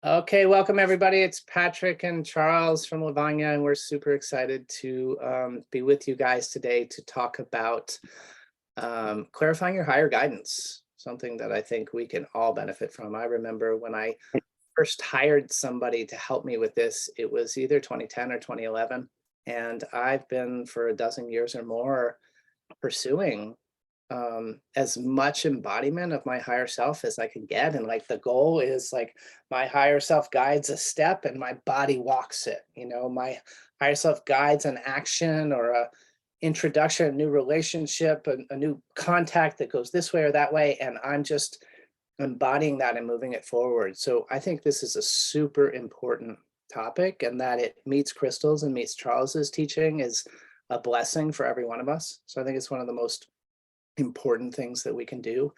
Okay, welcome everybody. It's Patrick and Charles from Lavanya, and we're super excited to be with you guys today to talk about clarifying your higher guidance, something that I think we can all benefit from. I remember when I first hired somebody to help me with this, it was either 2010 or 2011, and I've been for a dozen years or more pursuing as much embodiment of my higher self as I can get. And like the goal is like my higher self guides a step and my body walks it. You know, my higher self guides an action or a introduction, a new relationship, a new contact that goes this way or that way. And I'm just embodying that and moving it forward. So I think this is a super important topic, and that it meets crystals and meets Charles's teaching is a blessing for every one of us. So I think it's one of the most important things that we can do.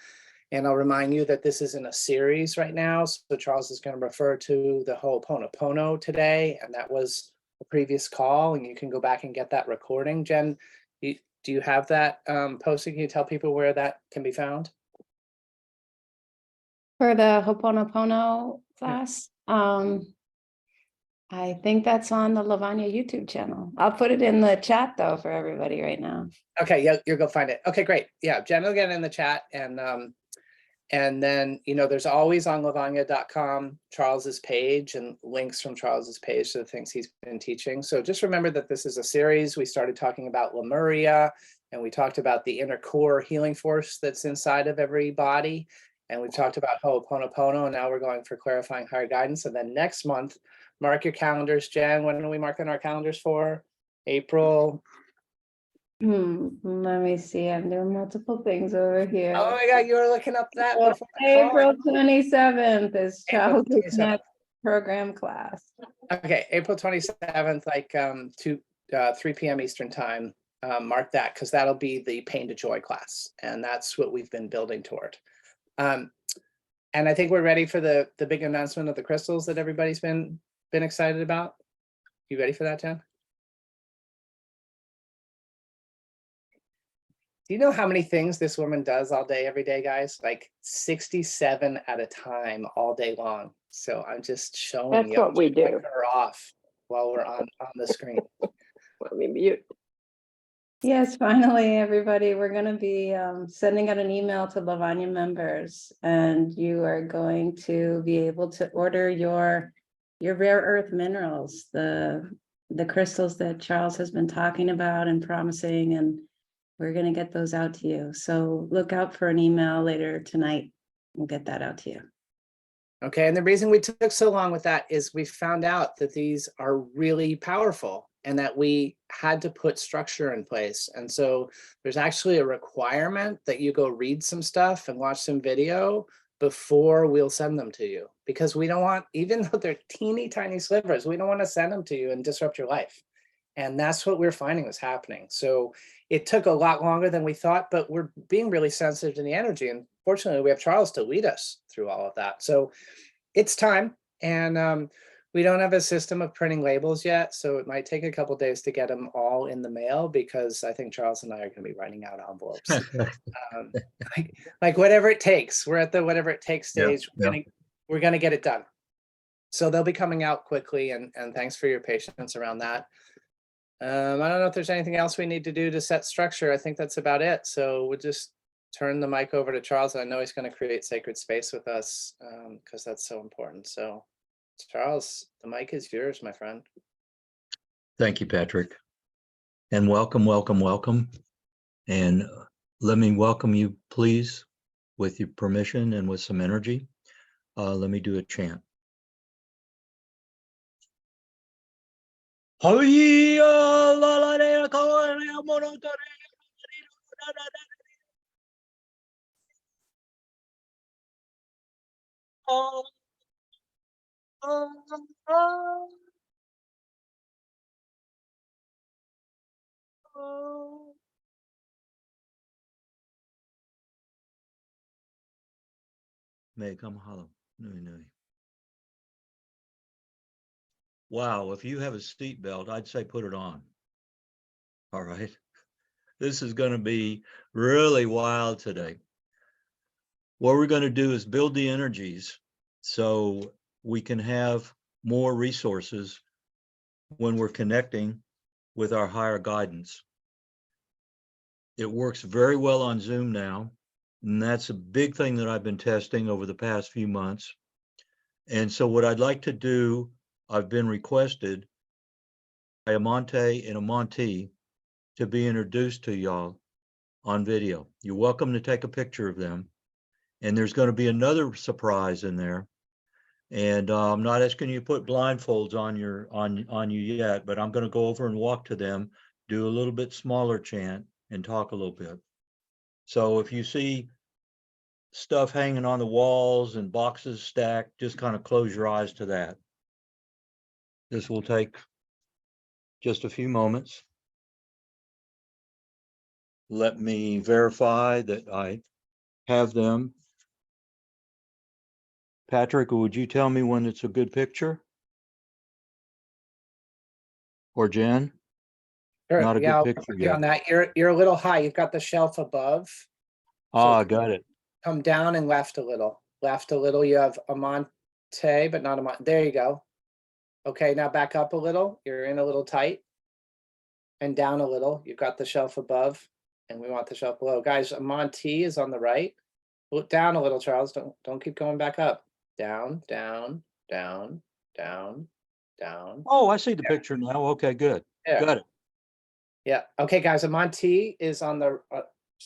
And I'll remind you that this is in a series right now. So Charles is going to refer to the Ho'oponopono today, and that was a previous call, and you can go back and get that recording. Jen, do you have that posted? Can you tell people where that can be found? For the Ho'oponopono class, I think that's on the Lavanya YouTube channel. I'll put it in the chat though for everybody right now. Okay, yeah, you'll go find it. Okay, great. Yeah, Jen will get it in the chat, and then, you know, there's always on lavanya.com Charles's page and links from Charles's page to the things he's been teaching. So just remember that this is a series. We started talking about Lemuria, and we talked about the inner core healing force that's inside of every body. And we've talked about Ho'oponopono, and now we're going for clarifying higher guidance. And then next month, mark your calendars. Jen, when are we marking our calendars for? April. Let me see. I'm doing multiple things over here. Oh my God, you were looking up that Well, before the call. April 27th is April Charles' 27th. next program class. Okay, April 27th, like 3 p.m. Eastern time. Mark that, because that'll be the Pain to Joy class, and that's what we've been building toward. And I think we're ready for the big announcement of the crystals that everybody's been excited about. You ready for that, Jen? Do you know how many things this woman does all day, every day, guys? Like 67 at a time, all day long. So I'm just showing That's you. what we do. Her off while we're on the screen. Let me mute. Yes, finally, everybody, we're going to be sending out an email to Lavanya members, and you are going to be able to order your rare earth minerals, the crystals that Charles has been talking about and promising, and we're going to get those out to you. So look out for an email later tonight. We'll get that out to you. Okay, and the reason we took so long with that is we found out that these are really powerful and that we had to put structure in place. And so there's actually a requirement that you go read some stuff and watch some video before we'll send them to you, because we don't want, even though they're teeny tiny slivers, we don't want to send them to you and disrupt your life. And that's what we're finding was happening. So it took a lot longer than we thought, but we're being really sensitive to the energy. And fortunately, we have Charles to lead us through all of that. So it's time. And we don't have a system of printing labels yet. So it might take a couple days to get them all in the mail, because I think Charles and I are going to be writing out envelopes. Like whatever it takes. We're at the whatever it takes stage. We're gonna get it done. So they'll be coming out quickly, and thanks for your patience around that. I don't know if there's anything else we need to do to set structure. I think that's about it. So we'll just turn the mic over to Charles. I know he's going to create sacred space with us, because that's so important. So Charles, the mic is yours, my friend. Thank you, Patrick. And welcome, welcome, welcome. And let me welcome you, please, with your permission and with some energy. Let me do a chant. May come hollow. Wow, if you have a seat belt, I'd say put it on. All right. This is going to be really wild today. What we're going to do is build the energies. So we can have more resources when we're connecting with our higher guidance. It works very well on Zoom now, and that's a big thing that I've been testing over the past few months. And so what I'd like to do, I've been requested by Amante and Amante to be introduced to y'all on video. You're welcome to take a picture of them. And there's going to be another surprise in there. And I'm not asking you to put blindfolds on you yet, but I'm going to go over and walk to them, do a little bit smaller chant, and talk a little bit. So if you see stuff hanging on the walls and boxes stacked, just kind of close your eyes to that. This will take just a few moments. Let me verify that I have them. Patrick, would you tell me when it's a good picture? Or Jen? Sure, Not a yeah, good I'll picture work you yet. on that. You're a little high. You've got the shelf above. Ah, got it. Come down and left a little. Left a little. You have Amante, but not Amante. There you go. Okay, now back up a little. You're in a little tight. And down a little. You've got the shelf above, and we want the shelf below. Guys, Amante is on the right. Look down a little, Charles. Don't keep going back up. Down, down, down, down, down. Oh, I see the picture now. Okay, good. There. Got it. Yeah. Okay, guys. Amante is on the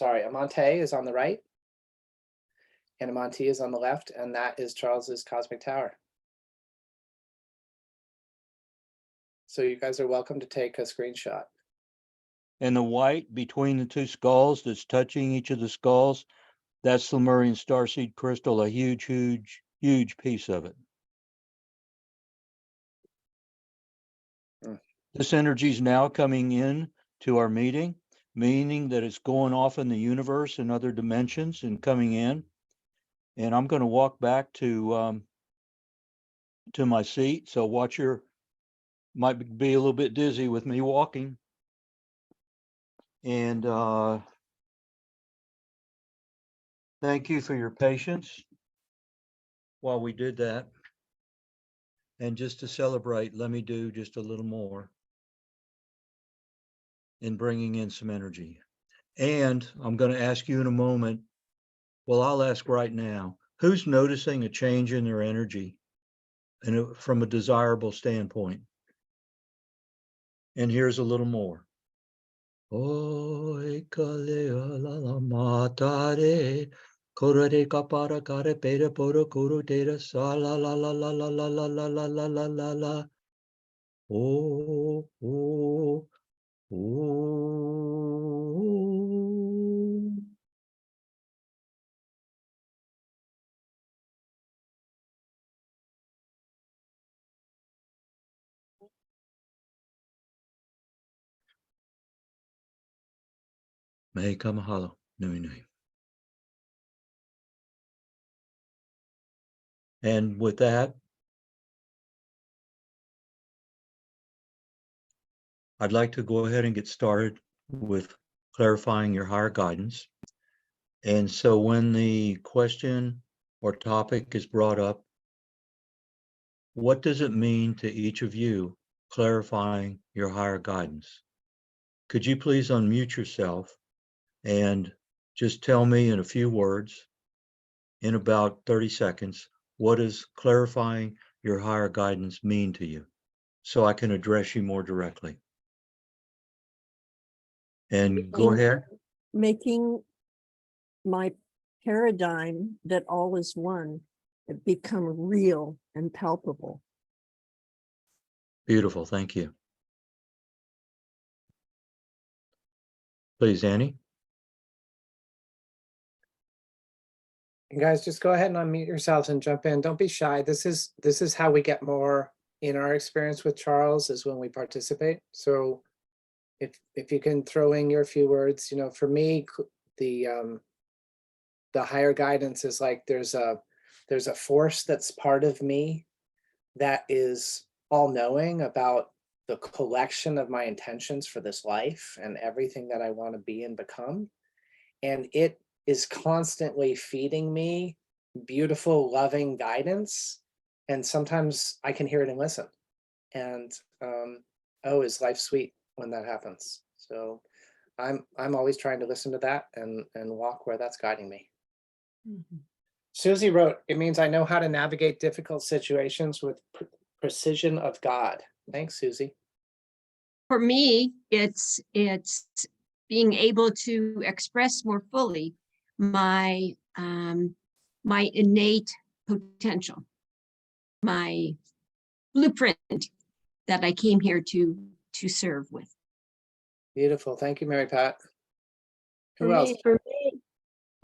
Amante is on the right, and Amante is on the left, and that is Charles's cosmic tower. So you guys are welcome to take a screenshot. And the white between the two skulls that's touching each of the skulls, that's Lemurian starseed crystal, a huge, huge, huge piece of it. This energy is now coming in to our meeting, meaning that it's going off in the universe and other dimensions and coming in. And I'm going to walk back to my seat. So watch your, might be a little bit dizzy with me walking. And thank you for your patience while we did that. And just to celebrate, let me do just a little more in bringing in some energy. And I'm going to ask you in a moment, well, I'll ask right now, who's noticing a change in their energy and from a desirable standpoint? And here's a little more. Oi kalea la la matare korare kapara kare pera poro kuru dera sa la la la la la la la la la la la la la. Oh oh oh. May come mahalo nui nui. And with that, I'd like to go ahead and get started with clarifying your higher guidance. And so when the question or topic is brought up, what does it mean to each of you clarifying your higher guidance? Could you please unmute yourself and just tell me in a few words, in about 30 seconds, what does clarifying your higher guidance mean to you, so I can address you more directly? And go ahead. Making my paradigm that all is one become real and palpable. Beautiful, thank you. Please, Annie. You guys just go ahead and unmute yourselves and jump in. Don't be shy. This is how we get more in our experience with Charles, is when we participate. So if you can throw in your few words, you know, for me, the higher guidance is like there's a force that's part of me that is all knowing about the collection of my intentions for this life and everything that I want to be and become. And it is constantly feeding me beautiful, loving guidance And sometimes I can hear it and listen. And oh, is life sweet when that happens? So I'm always trying to listen to that and walk where that's guiding me. Susie wrote, it means I know how to navigate difficult situations with precision of God. Thanks, Susie. For me, it's being able to express more fully my my innate potential, my blueprint that I came here to serve with. Beautiful. Thank you, Mary Pat. For Who else? me,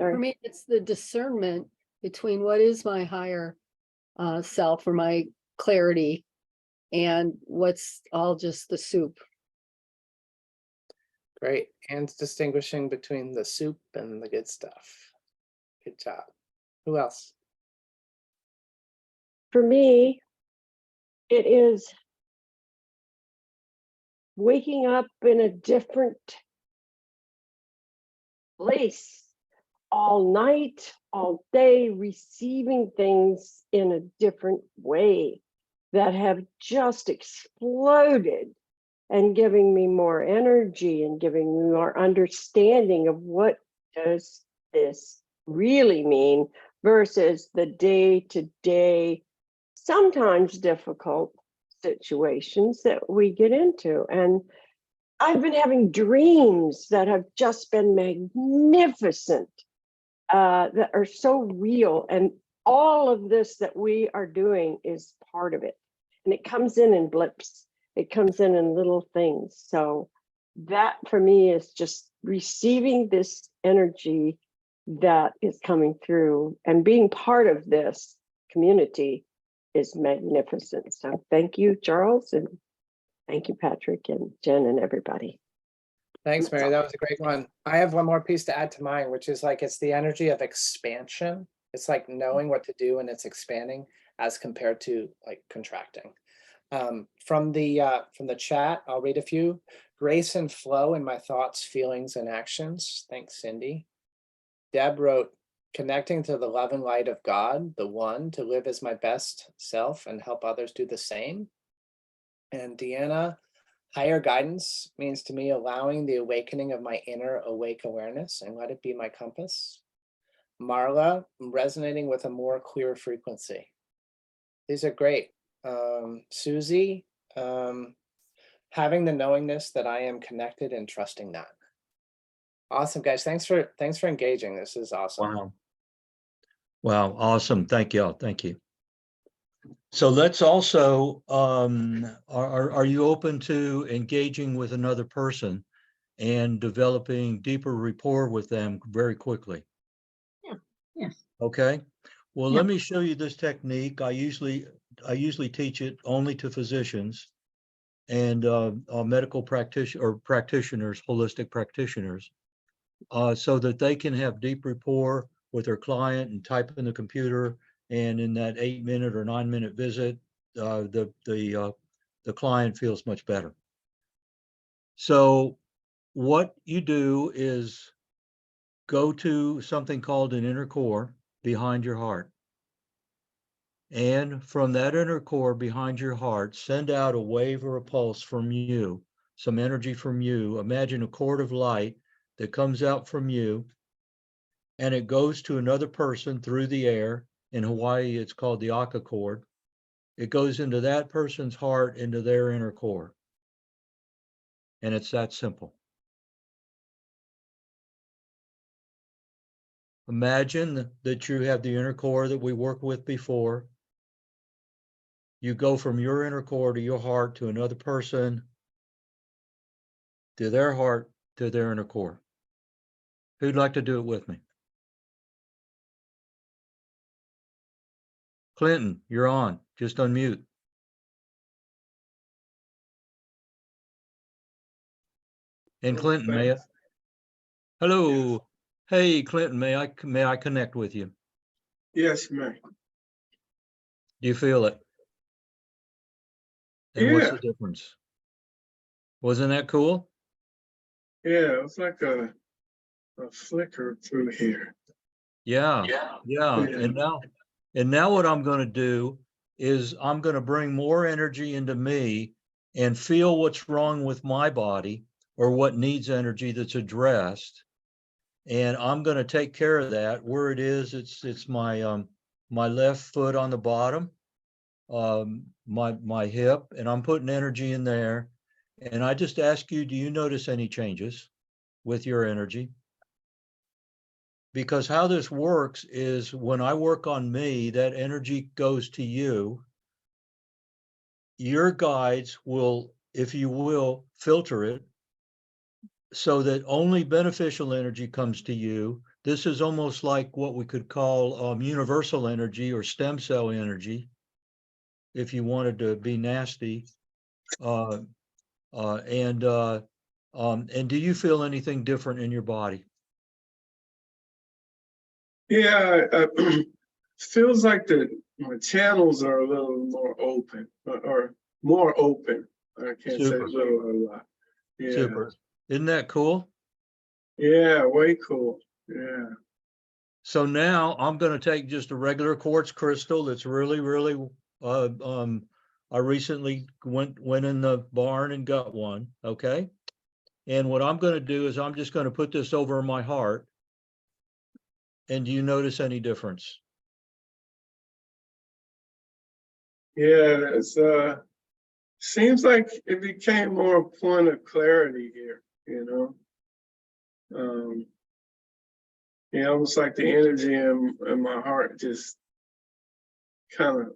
Sorry. for me, it's the discernment between what is my higher self or my clarity and what's all just the soup. Great. And distinguishing between the soup and the good stuff. Good job. Who else? For me, it is waking up in a different place all night, all day, receiving things in a different way that have just exploded and giving me more energy and giving me more understanding of what does this really mean versus the day-to-day, sometimes difficult situations that we get into. And I've been having dreams that have just been magnificent, that are so real. And all of this that we are doing is part of it. And it comes in blips. It comes in little things. So that for me is just receiving this energy that is coming through, and being part of this community is magnificent. So thank you, Charles, and thank you, Patrick and Jen and everybody. Thanks, Mary. That was a great one. I have one more piece to add to mine, which is like, it's the energy of expansion. It's like knowing what to do and it's expanding as compared to like contracting. From the chat, I'll read a few. Grace and flow in my thoughts, feelings, and actions. Thanks, Cindy. Deb wrote, connecting to the love and light of God, the one, to live as my best self and help others do the same. And Deanna, higher guidance means to me allowing the awakening of my inner awake awareness and let it be my compass. Marla, resonating with a more clear frequency. These are great. Susie, having the knowingness that I am connected and trusting that. Awesome, guys. Thanks for engaging. This is awesome. Wow. Wow, awesome. Thank you. Thank you. So let's also, are you open to engaging with another person and developing deeper rapport with them very quickly? Yeah. Yes. Okay. Well, Yeah. let me show you this technique. I usually teach it only to physicians and medical practitioners, holistic practitioners, so that they can have deep rapport with their client and type in the computer. And in that 8-minute or 9-minute visit, the client feels much better. So what you do is go to something called an inner core behind your heart. And from that inner core behind your heart, send out a wave or a pulse from you, some energy from you. Imagine a cord of light that comes out from you, and it goes to another person through the air. In Hawaii, it's called the Aka cord. It goes into that person's heart, into their inner core. And it's that simple. Imagine that you have the inner core that we worked with before. You go from your inner core to your heart to another person, to their heart, to their inner core. Who'd like to do it with me? Clinton, you're on. Just unmute. And Clinton, may I? Hello. Yes. Hey, Clinton, may I connect with you? Yes, ma'am. Do you feel it? And what's Yeah. the difference? Wasn't that cool? Yeah, it's like a flicker through here. Yeah. Yeah. And now what I'm going to do is I'm going to bring more energy into me and feel what's wrong with my body or what needs energy that's addressed. And I'm going to take care of that. Where it is, it's my my left foot on the bottom, my hip, and I'm putting energy in there. And I just ask you, do you notice any changes with your energy? Because how this works is when I work on me, that energy goes to you. Your guides will, if you will, filter it so that only beneficial energy comes to you. This is almost like what we could call universal energy or stem cell energy, if you wanted to be nasty. And do you feel anything different in your body? Yeah, feels like my channels are a little more open, or more open. I can't say Super. little or a lot. Yeah. Super. Isn't that cool? Yeah, way cool. Yeah. So now I'm going to take just a regular quartz crystal that's really, really, I recently went in the barn and got one, okay? And what I'm going to do is I'm just going to put this over my heart. And do you notice any difference? Yeah, it's seems like it became more a point of clarity here, you know. Yeah, almost like the energy in my heart just kind of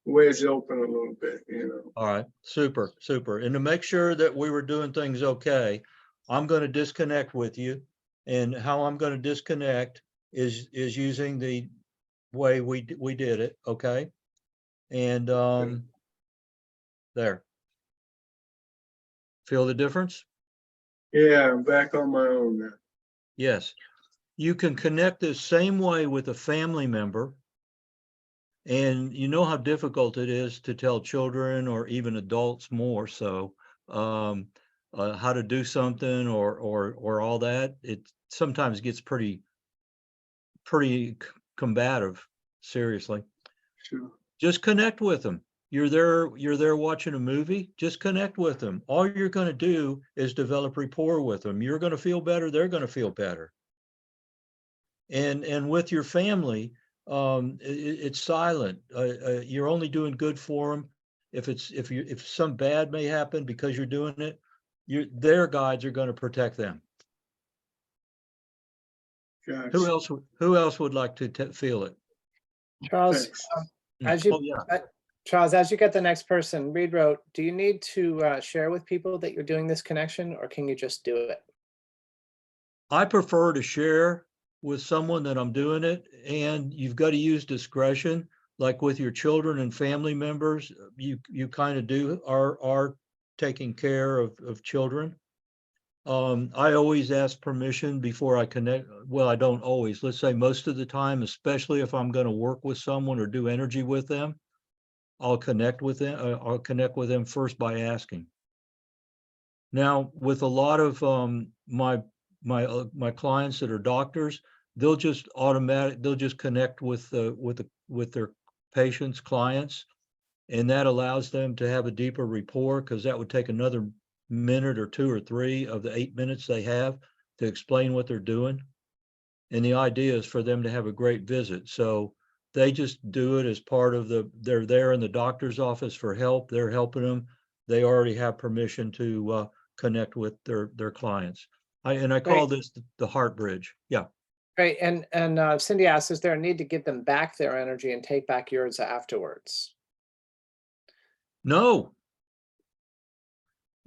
wedged open a little bit, you know. All right, super, super. And to make sure that we were doing things okay, I'm going to disconnect with you. And how I'm going to disconnect is using the way we did it, okay? And there. Feel the difference? Yeah, I'm back on my own now. Yes. You can connect the same way with a family member. And you know how difficult it is to tell children or even adults more so how to do something or all that. It sometimes gets pretty combative, seriously. Sure. Just connect with them. You're there watching a movie, just connect with them. All you're going to do is develop rapport with them. You're going to feel better, they're going to feel better. And with your family, it's silent. You're only doing good for them. If some bad may happen because you're doing it, their guides are going to protect them. Gotcha. Who else would like to feel it? Charles, Thanks. as you, Oh, yeah. Charles, as you get the next person, Reed wrote, do you need to share with people that you're doing this connection, or can you just do it? I prefer to share with someone that I'm doing it, and you've got to use discretion. Like with your children and family members, you kind of are taking care of children. I always ask permission before I connect. Well, I don't always. Let's say most of the time, especially if I'm going to work with someone or do energy with them, I'll connect with them. I'll connect with them first by asking. Now, with a lot of my clients that are doctors, they'll just connect with their patients, clients, and that allows them to have a deeper rapport, because that would take another minute or 2 or 3 of the 8 minutes they have to explain what they're doing. And the idea is for them to have a great visit. So they just do it as part of they're there in the doctor's office for help. They're helping them. They already have permission to connect with their clients. I call this the heart bridge. Yeah. Right. And Cindy asks, is there a need to give them back their energy and take back yours afterwards? No.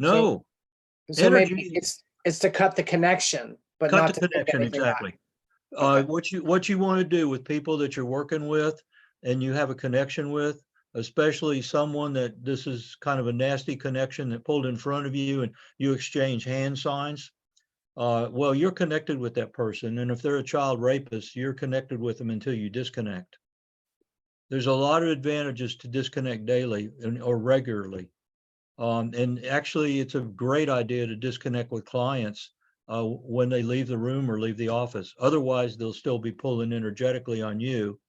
So maybe Energy, it's to cut the connection, but cut not the to take connection, anything back. exactly. Okay. What you want to do with people that you're working with and you have a connection with, especially someone that this is kind of a nasty connection that pulled in front of you and you exchange hand signs. Well, you're connected with that person. And if they're a child rapist, you're connected with them until you disconnect. There's a lot of advantages to disconnect daily or regularly. And actually, it's a great idea to disconnect with clients when they leave the room or leave the office. Otherwise, they'll still be pulling energetically on you.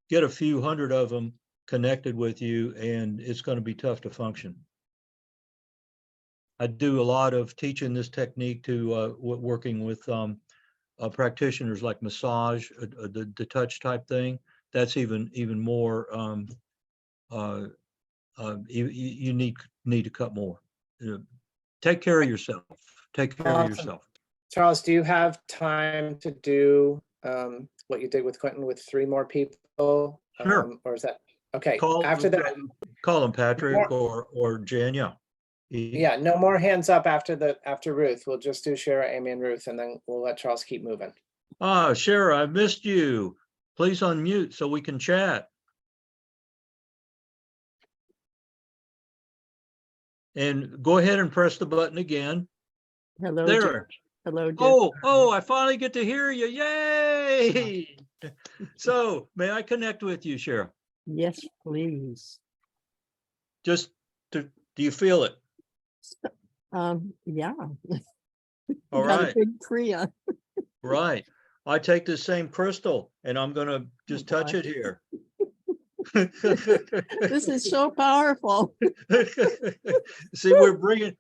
Get a few hundred of them connected with you, and it's going to be tough to function. I do a lot of teaching this technique to working with practitioners like massage, the touch type thing. That's even more. You need to cut more. Take care of yourself. Take care of Awesome. yourself. Charles, do you have time to do what you did with Quentin with 3 more people? Sure. Or is that, okay, Call after that, call him Patrick or Jan. Yeah. yeah, no more hands up after Ruth. We'll just do Shara, Amy, and Ruth, and then we'll let Charles keep moving. Ah, Shara, I missed you. Please unmute so we can chat. And go ahead and press the button again. Hello, There. George. Hello, Jeff. Oh, I finally get to hear you. Yay! So may I connect with you, Shara? Yes, please. Just do you feel it? Yeah. All Got a right, big Kriya. right. I take the same crystal and I'm gonna just touch boy. it here. This is so powerful. See, we're bringing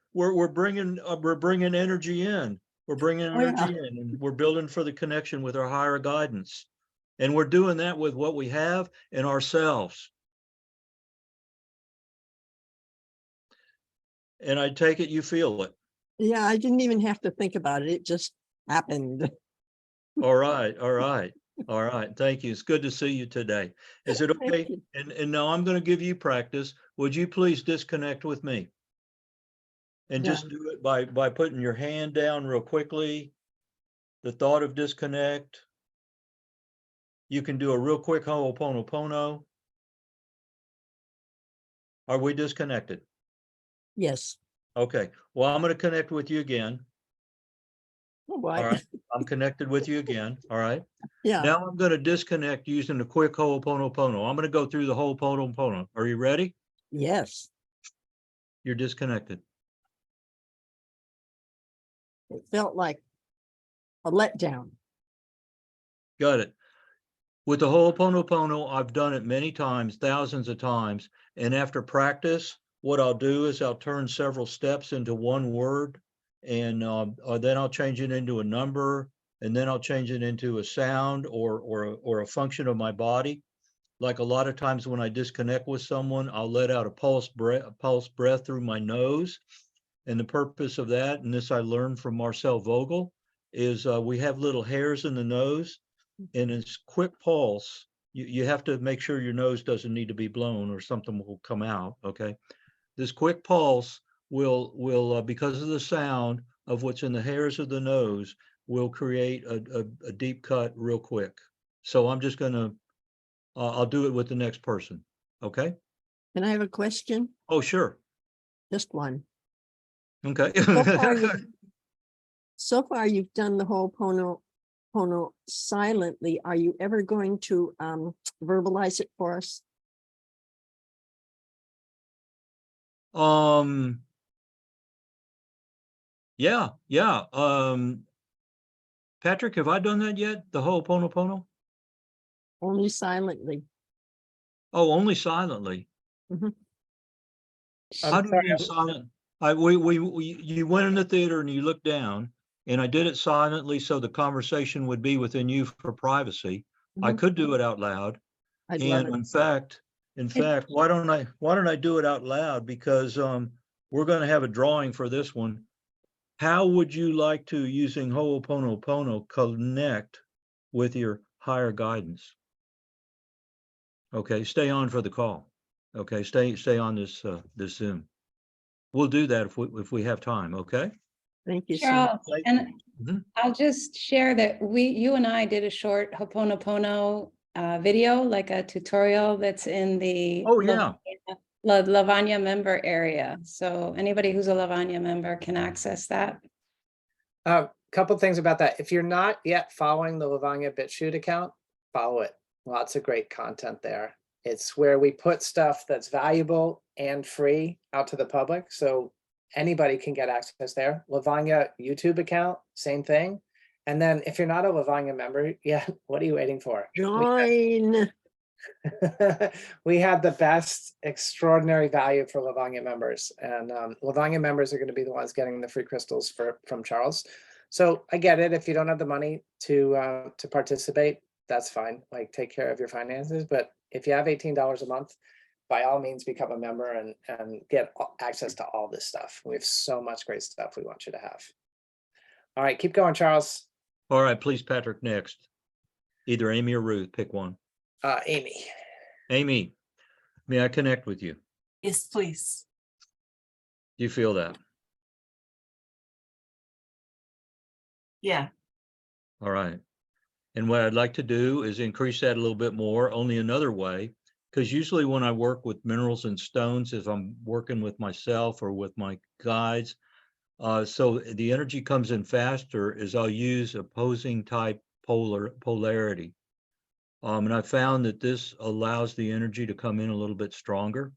energy in. We're bringing Oh, yeah. energy in, and we're building for the connection with our higher guidance. And we're doing that with what we have in ourselves. And I take it you feel it. Yeah, I didn't even have to think about it. It just happened. All right, all right, all right. Thank you. It's good to see you today. Is it Thank okay? you. And now I'm going to give you practice. Would you please disconnect with me? And Yeah. just do it by putting your hand down real quickly. The thought of disconnect. You can do a real quick Ho'oponopono. Are we disconnected? Yes. Okay. Well, I'm going to connect with you again. Oh, boy. All right. I'm connected with you again. All right. Yeah. Now I'm going to disconnect using the quick Ho'oponopono. I'm going to go through the Ho'oponopono. Are you ready? Yes. You're disconnected. It felt like a letdown. Got it. With the Ho'oponopono, I've done it many times, thousands of times. And after practice, what I'll do is I'll turn several steps into one word, and then I'll change it into a number, and then I'll change it into a sound or a function of my body. Like a lot of times when I disconnect with someone, I'll let out a pulse breath through my nose. And the purpose of that, and this I learned from Marcel Vogel, is we have little hairs in the nose, and it's quick pulse. You have to make sure your nose doesn't need to be blown or something will come out, okay? This quick pulse will because of the sound of what's in the hairs of the nose, will create a deep cut real quick. So I'm just gonna, I'll do it with the next person, okay? Can I have a question? Oh, sure, Just one. okay. So far, you've done the whole Ho'oponopono silently. Are you ever going to verbalize it for us? Yeah. Patrick, have I done that yet? The Ho'oponopono? Only silently. Oh, only silently. How do you mean silent? You went in the theater and you looked down, and I did it silently so the conversation would be within you for privacy. I Mhm. could do it out loud. I'd love And it. in fact, why don't I do it out loud? Because we're going to have a drawing for this one. How would you like to, using Ho'oponopono, connect with your higher guidance? Okay, stay on for the call. Okay, stay on this Zoom. We'll do that if we have time. Okay. Thank you, sir. Charles, Thank and Mhm. I'll just share that you and I did a short Ho'oponopono video, like a tutorial that's in the Oh, yeah. Lavanya member area. So anybody who's a Lavanya member can access that. Couple things about that. If you're not yet following the Lavanya BitChute account, follow it. Lots of great content there. It's where we put stuff that's valuable and free out to the public. So anybody can get access there. Lavanya YouTube account, same thing. And then if you're not a Lavanya member yet, what are you waiting for? Join. We have the best extraordinary value for Lavanya members, and Lavanya members are going to be the ones getting the free crystals from Charles. So I get it. If you don't have the money to participate, that's fine. Like, take care of your finances. But if you have $18 a month, by all means, become a member and get access to all this stuff. We have so much great stuff we want you to have. All right, keep going, Charles. All right, please, Patrick, next. Either Amy or Ruth, pick one. Amy. Amy, may I connect with you? Yes, please. Do you feel that? Yeah. All right. And what I'd like to do is increase that a little bit more, only another way, because usually when I work with minerals and stones, if I'm working with myself or with my guides, so the energy comes in faster, is I'll use opposing type polarity. And I found that this allows the energy to come in a little bit stronger.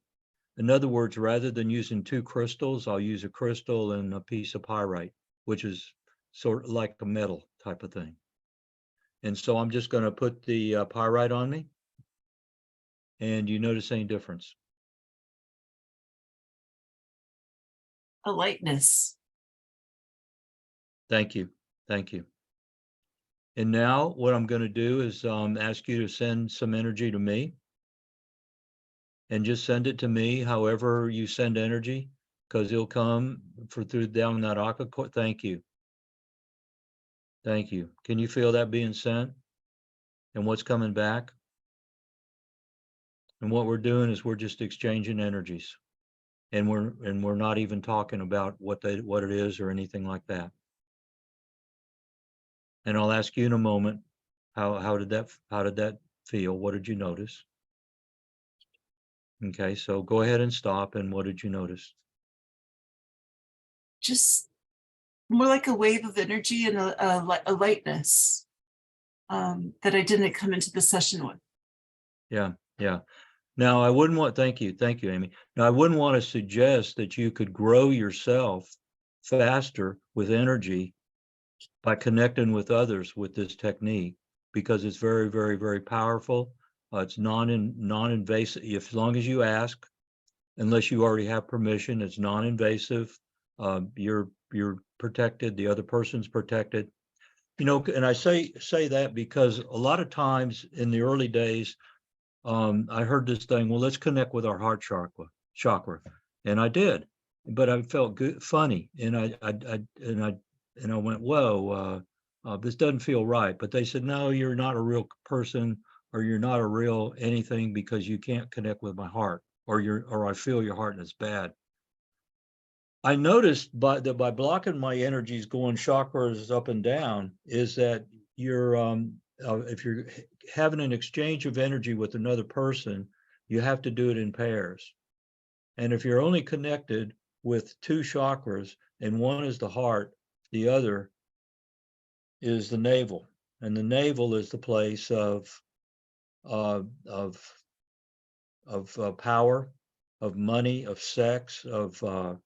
In other words, rather than using two crystals, I'll use a crystal and a piece of pyrite, which is sort of like a metal type of thing. And so I'm just going to put the pyrite on me. And you notice any difference? A lightness. Thank you. Thank you. And now what I'm going to do is ask you to send some energy to me. And just send it to me however you send energy, because it'll come through down that aqua cord. Thank you. Thank you. Can you feel that being sent? And what's coming back? And what we're doing is we're just exchanging energies. And we're not even talking about what it is or anything like that. And I'll ask you in a moment, how did that feel? What did you notice? Okay, so go ahead and stop. And what did you notice? Just more like a wave of energy and a lightness that I didn't come into the session with. Yeah, yeah. Now I wouldn't want, thank you, Amy. Now I wouldn't want to suggest that you could grow yourself faster with energy by connecting with others with this technique, because it's very, very, very powerful. It's non-invasive, as long as you ask, unless you already have permission. It's non-invasive. You're protected. The other person's protected. You know, and I say that because a lot of times in the early days, I heard this thing. Well, let's connect with our heart chakra, and I did, but I felt good, funny, and I went, whoa, this doesn't feel right. But they said, no, you're not a real person, or you're not a real anything, because you can't connect with my heart, or I feel your heart and it's bad. I noticed by blocking my energies going chakras up and down is that you're if you're having an exchange of energy with another person, you have to do it in pairs. And if you're only connected with two chakras, and one is the heart, the other is the navel, and the navel is the place of power, of money, of sex, of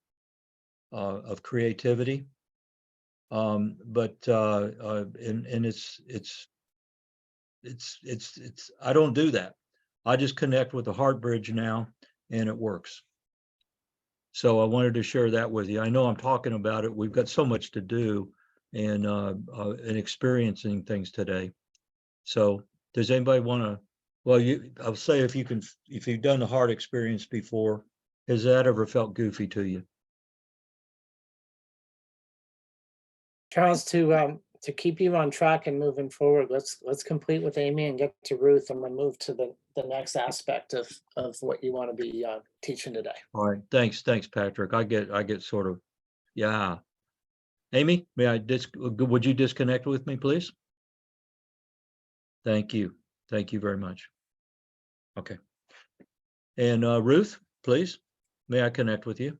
creativity. But it's I don't do that. I just connect with the heart bridge now, and it works. So I wanted to share that with you. I know I'm talking about it. We've got so much to do, and experiencing things today. So does anybody want to? Well, I'll say, if you've done the heart experience before, has that ever felt goofy to you? Charles, to keep you on track and moving forward, let's complete with Amy and get to Ruth, and we'll move to the next aspect of what you want to be teaching today. All right, thanks, Patrick. I get sort of, yeah. Amy, would you disconnect with me, please? Thank you very much. Okay. And Ruth, please, may I connect with you?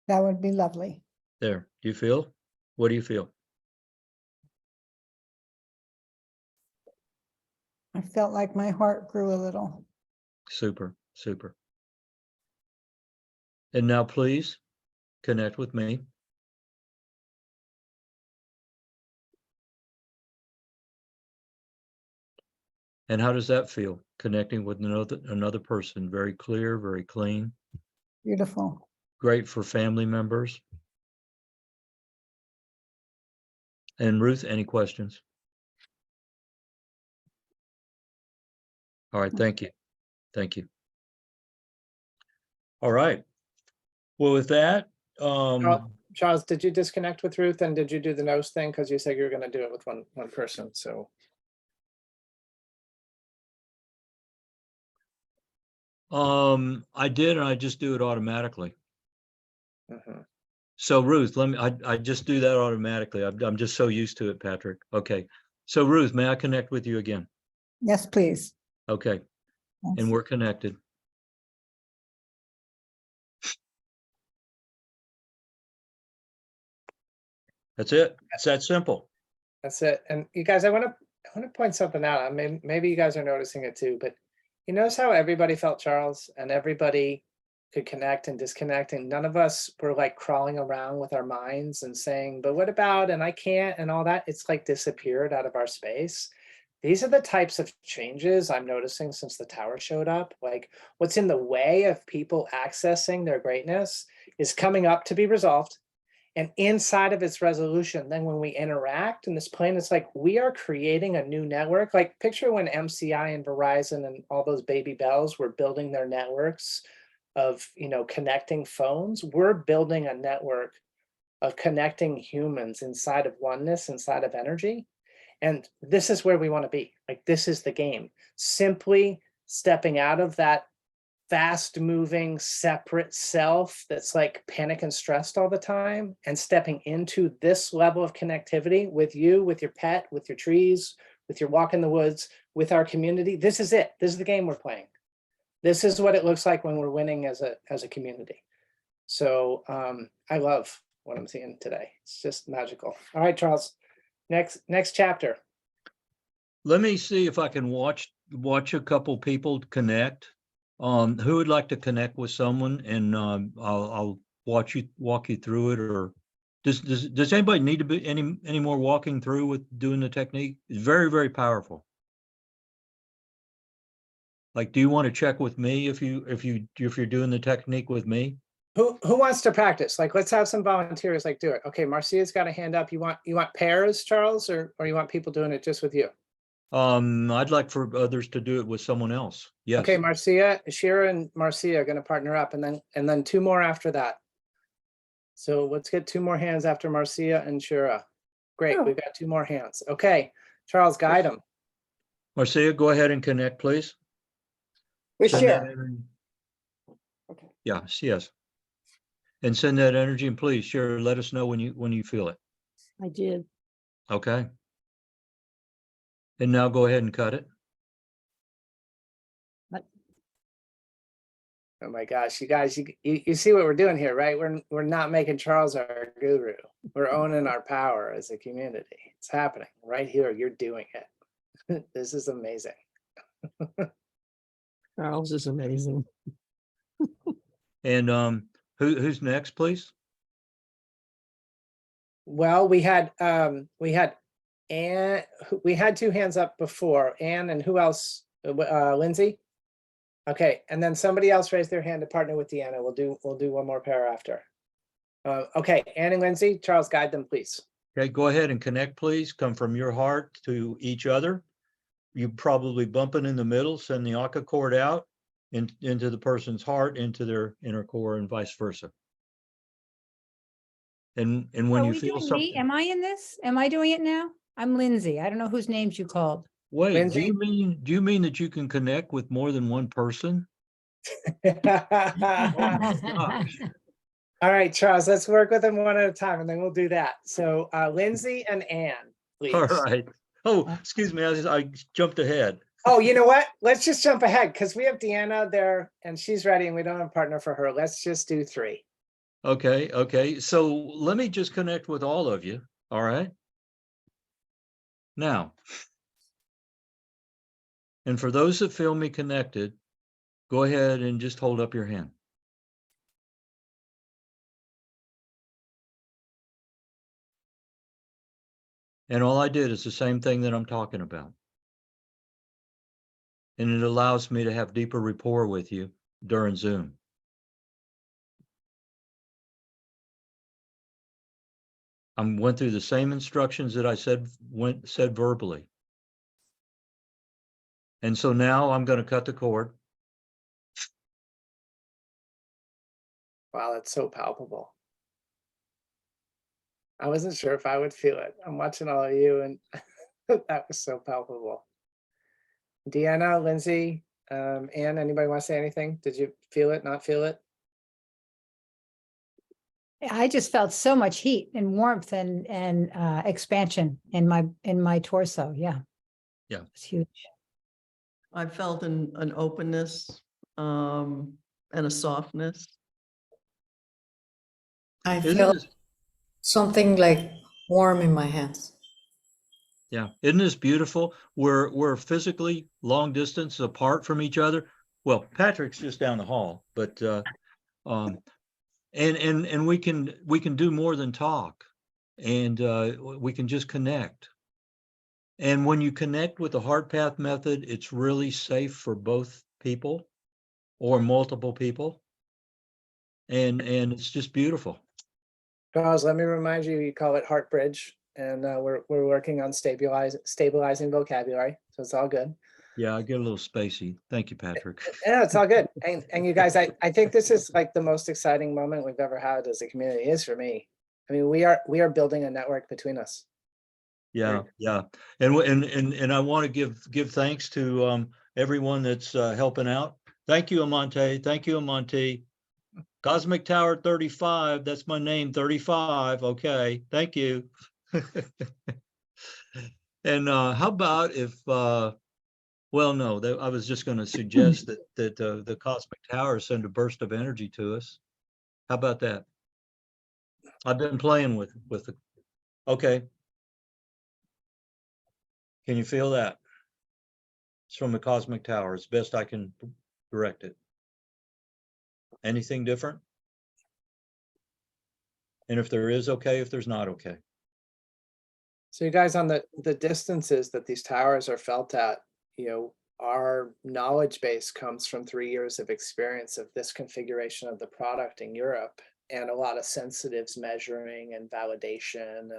That would be lovely. There. Do you feel? What do you feel? I felt like my heart grew a little. Super. And now please connect with me. And how does that feel? Connecting with another person, very clear, very clean, Beautiful. great for family members. And Ruth, any questions? All right, thank you. Thank you. All right. Well, with that, Charles, did you disconnect with Ruth and did you do the nose thing? Because you said you were going to do it with one person, so. I did, and I just do it automatically. Mhm. So Ruth, I just do that automatically. I'm just so used to it, Patrick. Okay. So Ruth, may I connect with you again? Yes, please. Okay. Yes. And we're connected. That's it. It's that simple. That's it. And you guys, I want to point something out. I mean, maybe you guys are noticing it too, but you notice how everybody felt Charles and everybody could connect and disconnect, and none of us were like crawling around with our minds and saying, but what about, and I can't, and all that. It's like disappeared out of our space. These are the types of changes I'm noticing since the tower showed up. Like what's in the way of people accessing their greatness is coming up to be resolved. And inside of its resolution, then when we interact in this plane, it's like we are creating a new network. Like picture when MCI and Verizon and all those baby bells were building their networks of, connecting phones. We're building a network of connecting humans inside of oneness, inside of energy. And this is where we want to be. Like this is the game. Simply stepping out of that fast moving separate self that's like panic and stressed all the time and stepping into this level of connectivity with you, with your pet, with your trees, with your walk in the woods, with our community. This is it. This is the game we're playing. This is what it looks like when we're winning as a community. So I love what I'm seeing today. It's just magical. All right, Charles, next chapter. Let me see if I can watch a couple people connect. Who would like to connect with someone, and I'll walk you through it. Or does anybody need to be any more walking through with doing the technique? It's very, very powerful. Like, do you want to check with me if you're doing the technique with me? Who wants to practice? Like, let's have some volunteers like do it. Okay, Marcia's got a hand up. You want pairs, Charles, or you want people doing it just with you? I'd like for others to do it with someone else. Yes. Okay, Marcia, Shira and Marcia are going to partner up, and then two more after that. So let's get two more hands after Marcia and Shira. Great, Sure. we've got two more hands. Okay, Charles, guide them. Marcia, go ahead and connect, please. With Send that Cher. energy. Okay. Yes. And send that energy, and please, Shira, let us know when you feel it. I did. Okay. And now go ahead and cut it. Oh my gosh, you guys, you see what we're doing here, right? We're not making Charles our guru. We're owning our power as a community. It's happening right here. You're doing it. This is amazing. Charles is amazing. And who's next, please? Well, we had Anne, we had two hands up before. Anne, and who else? Lindsay? Okay, and then somebody else raised their hand to partner with Deanna. We'll do one more pair after. Okay, Anne and Lindsay, Charles, guide them, please. Okay, go ahead and connect, please. Come from your heart to each other. You probably bump it in the middle, send the Aka cord out into the person's heart, into their inner core, and vice versa. And when Are you we feel doing me? something, Am I in this? Am I doing it now? I'm Lindsay. I don't know whose names you called. wait, do Lindsay? you mean that you can connect with more than one person? Gosh. All right, Charles, let's work with them one at a time, and then we'll do that. So Lindsay and Anne, please. All right. Oh, excuse me, I jumped ahead. Oh, you know what? Let's just jump ahead because we have Deanna there and she's ready and we don't have a partner for her. Let's just do three. Okay. So let me just connect with all of you. All right. Now, and for those that feel me connected, go ahead and just hold up your hand. And all I did is the same thing that I'm talking about. and it allows me to have deeper rapport with you during Zoom. I went through the same instructions that I said verbally. And so now I'm going to cut the cord. Wow, that's so palpable. I wasn't sure if I would feel it. I'm watching all of you, and that was so palpable. Deanna, Lindsay, Anne, anybody want to say anything? Did you feel it, not feel it? I just felt so much heat and warmth and expansion in my torso. Yeah. Yeah. It's huge. I felt an openness and a softness. I Isn't felt this, something like warm in my hands. yeah, isn't this beautiful? We're physically long distance apart from each other. Well, Patrick's just down the hall, but and we can do more than talk, and we can just connect. And when you connect with the Heart Path method, it's really safe for both people or multiple people. And it's just beautiful. Charles, let me remind you, you call it Heart Bridge, and we're working on stabilizing vocabulary, so it's all good. Yeah, I get a little spacey. Thank you, Patrick. Yeah, it's all good. And you guys, I think this is like the most exciting moment we've ever had as a community. It is for me. I mean, we are building a network between us. Yeah, yeah. And I want to give thanks to everyone that's helping out. Thank you, Amante. Thank you, Amante. Cosmic Tower 35, that's my name, 35. Okay, thank you. And how about if well, no, I was just going to suggest that the Cosmic Tower send a burst of energy to us. How about that? I've been playing with the, okay. Can you feel that? It's from the Cosmic Tower, as best I can direct it. Anything different? And if there is, okay. If there's not, okay. So you guys, on the distances that these towers are felt at, you know, our knowledge base comes from 3 years of experience of this configuration of the product in Europe, and a lot of sensitives measuring and validation,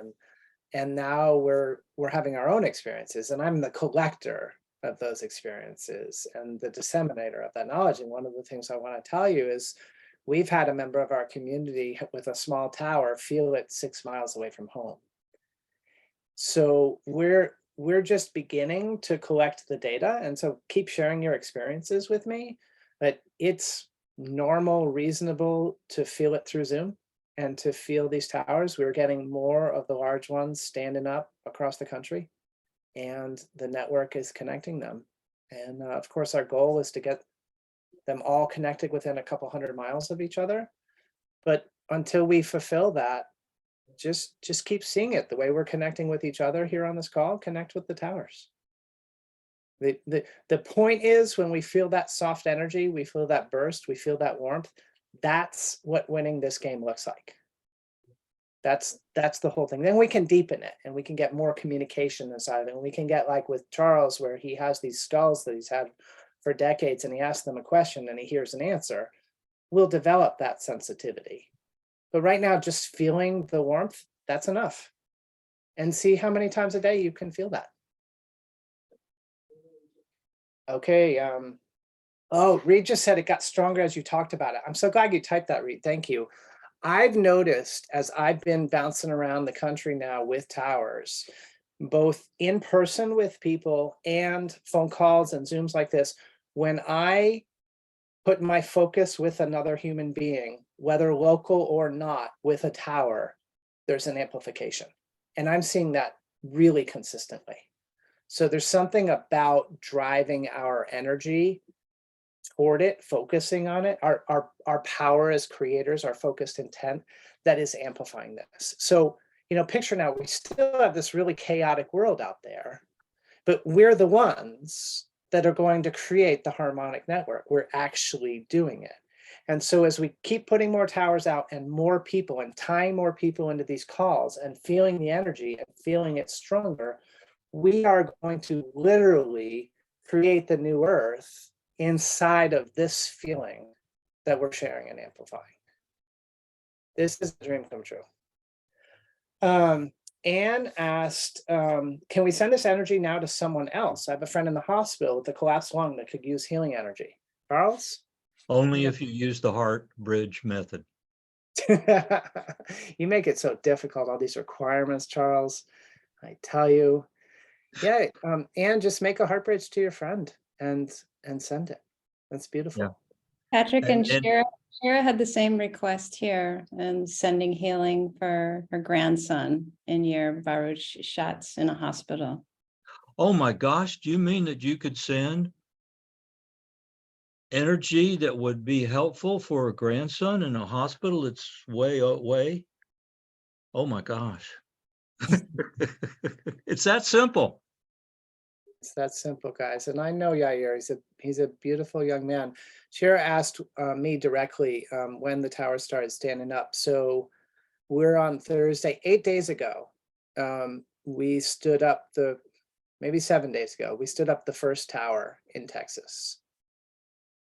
and now we're having our own experiences, and I'm the collector of those experiences and the disseminator of that knowledge. And one of the things I want to tell you is we've had a member of our community with a small tower feel it 6 miles away from home. So we're just beginning to collect the data, and so keep sharing your experiences with me. But it's normal, reasonable to feel it through Zoom and to feel these towers. We're getting more of the large ones standing up across the country, and the network is connecting them. And of course, our goal is to get them all connected within a couple 100 miles of each other. But until we fulfill that, just keep seeing it the way we're connecting with each other here on this call. Connect with the towers. The point is, when we feel that soft energy, we feel that burst, we feel that warmth, that's what winning this game looks like. That's the whole thing. Then we can deepen it, and we can get more communication inside of it. And we can get like with Charles, where he has these skulls that he's had for decades, and he asks them a question and he hears an answer. We'll develop that sensitivity. But right now, just feeling the warmth, that's enough. And see how many times a day you can feel that. Okay. Oh, Reed just said it got stronger as you talked about it. I'm so glad you typed that, Reed. Thank you. I've noticed, as I've been bouncing around the country now with towers, both in person with people and phone calls and Zooms like this, when I put my focus with another human being, whether local or not, with a tower, there's an amplification. And I'm seeing that really consistently. So there's something about driving our energy toward it, focusing on it, our power as creators, our focused intent, that is amplifying this. So, you know, picture now, we still have this really chaotic world out there, but we're the ones that are going to create the harmonic network. We're actually doing it. And so as we keep putting more towers out and more people and tying more people into these calls and feeling the energy and feeling it stronger, we are going to literally create the new earth inside of this feeling that we're sharing and amplifying. This is a dream come true. Anne asked, can we send this energy now to someone else? I have a friend in the hospital with a collapsed lung that could use healing energy. Charles? Only if you use the heart bridge method. You make it so difficult, all these requirements, Charles. I tell you. Yeah, and just make a heart bridge to your friend and send it. That's beautiful. Yeah. Patrick and And- Shira had the same request here and sending healing for her grandson in your Baruch shots in a hospital. Oh my gosh, do you mean that you could send energy that would be helpful for a grandson in a hospital that's way away? Oh my gosh. It's that simple. It's that simple, guys. And I know Yair, he's a beautiful young man. Shira asked me directly when the tower started standing up. So we're on Thursday, 8 days ago. We stood up maybe 7 days ago, we stood up the first tower in Texas.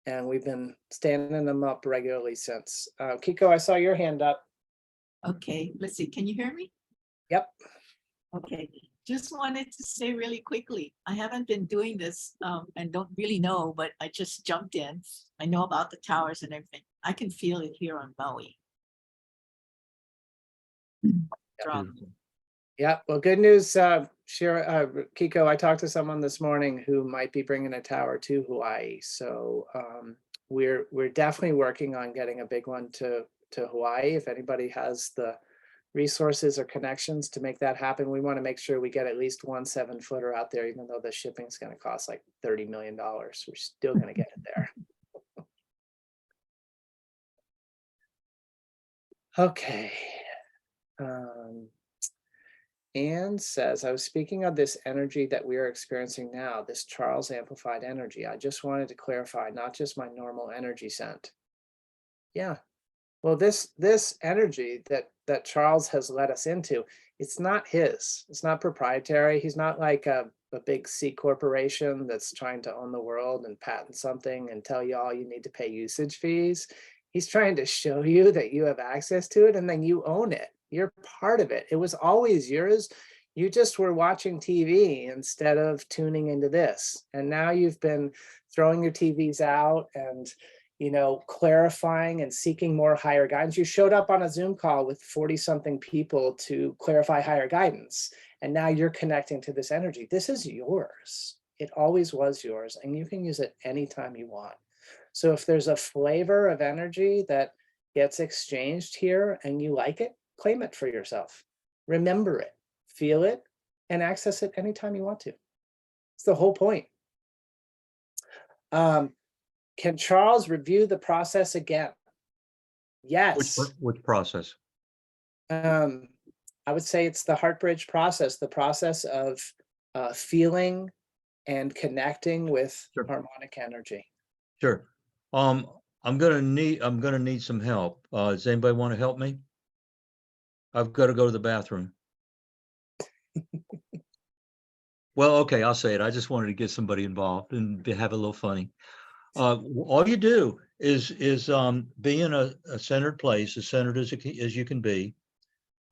And we've been standing them up regularly since. Kiko, I saw your hand up. Okay, let's see. Can you hear me? Yep. Okay, just wanted to say really quickly, I haven't been doing this and don't really know, but I just jumped in. I know about the towers and everything. I can feel it here on Maui. From Yeah, well, good news, Shira, Kiko, I talked to someone this morning who might be bringing a tower to Hawaii. So we're definitely working on getting a big one to Hawaii. If anybody has the resources or connections to make that happen, we want to make sure we get at least 1 7-footer out there, even though the shipping is going to cost like $30 million. We're still going to get it there. Okay. Anne says, I was speaking of this energy that we are experiencing now, this Charles amplified energy. I just wanted to clarify, not just my normal energy scent. Yeah. Well, this energy that Charles has led us into, it's not his. It's not proprietary. He's not like a big C corporation that's trying to own the world and patent something and tell you all you need to pay usage fees. He's trying to show you that you have access to it and then you own it. You're part of it. It was always yours. You just were watching TV instead of tuning into this. And now you've been throwing your TVs out and, clarifying and seeking more higher guidance. You showed up on a Zoom call with 40-something people to clarify higher guidance. And now you're connecting to this energy. This is yours. It always was yours. And you can use it anytime you want. So if there's a flavor of energy that gets exchanged here and you like it, claim it for yourself. Remember it, feel it, and access it anytime you want to. It's the whole point. Can Charles review the process again? Yes. Which process? I would say it's the heart bridge process, the process of feeling and connecting with harmonic energy. Sure. I'm gonna need some help. Does anybody want to help me? I've got to go to the bathroom. Well, okay, I'll say it. I just wanted to get somebody involved and have a little funny. All you do is be in a centered place, as centered as you can be,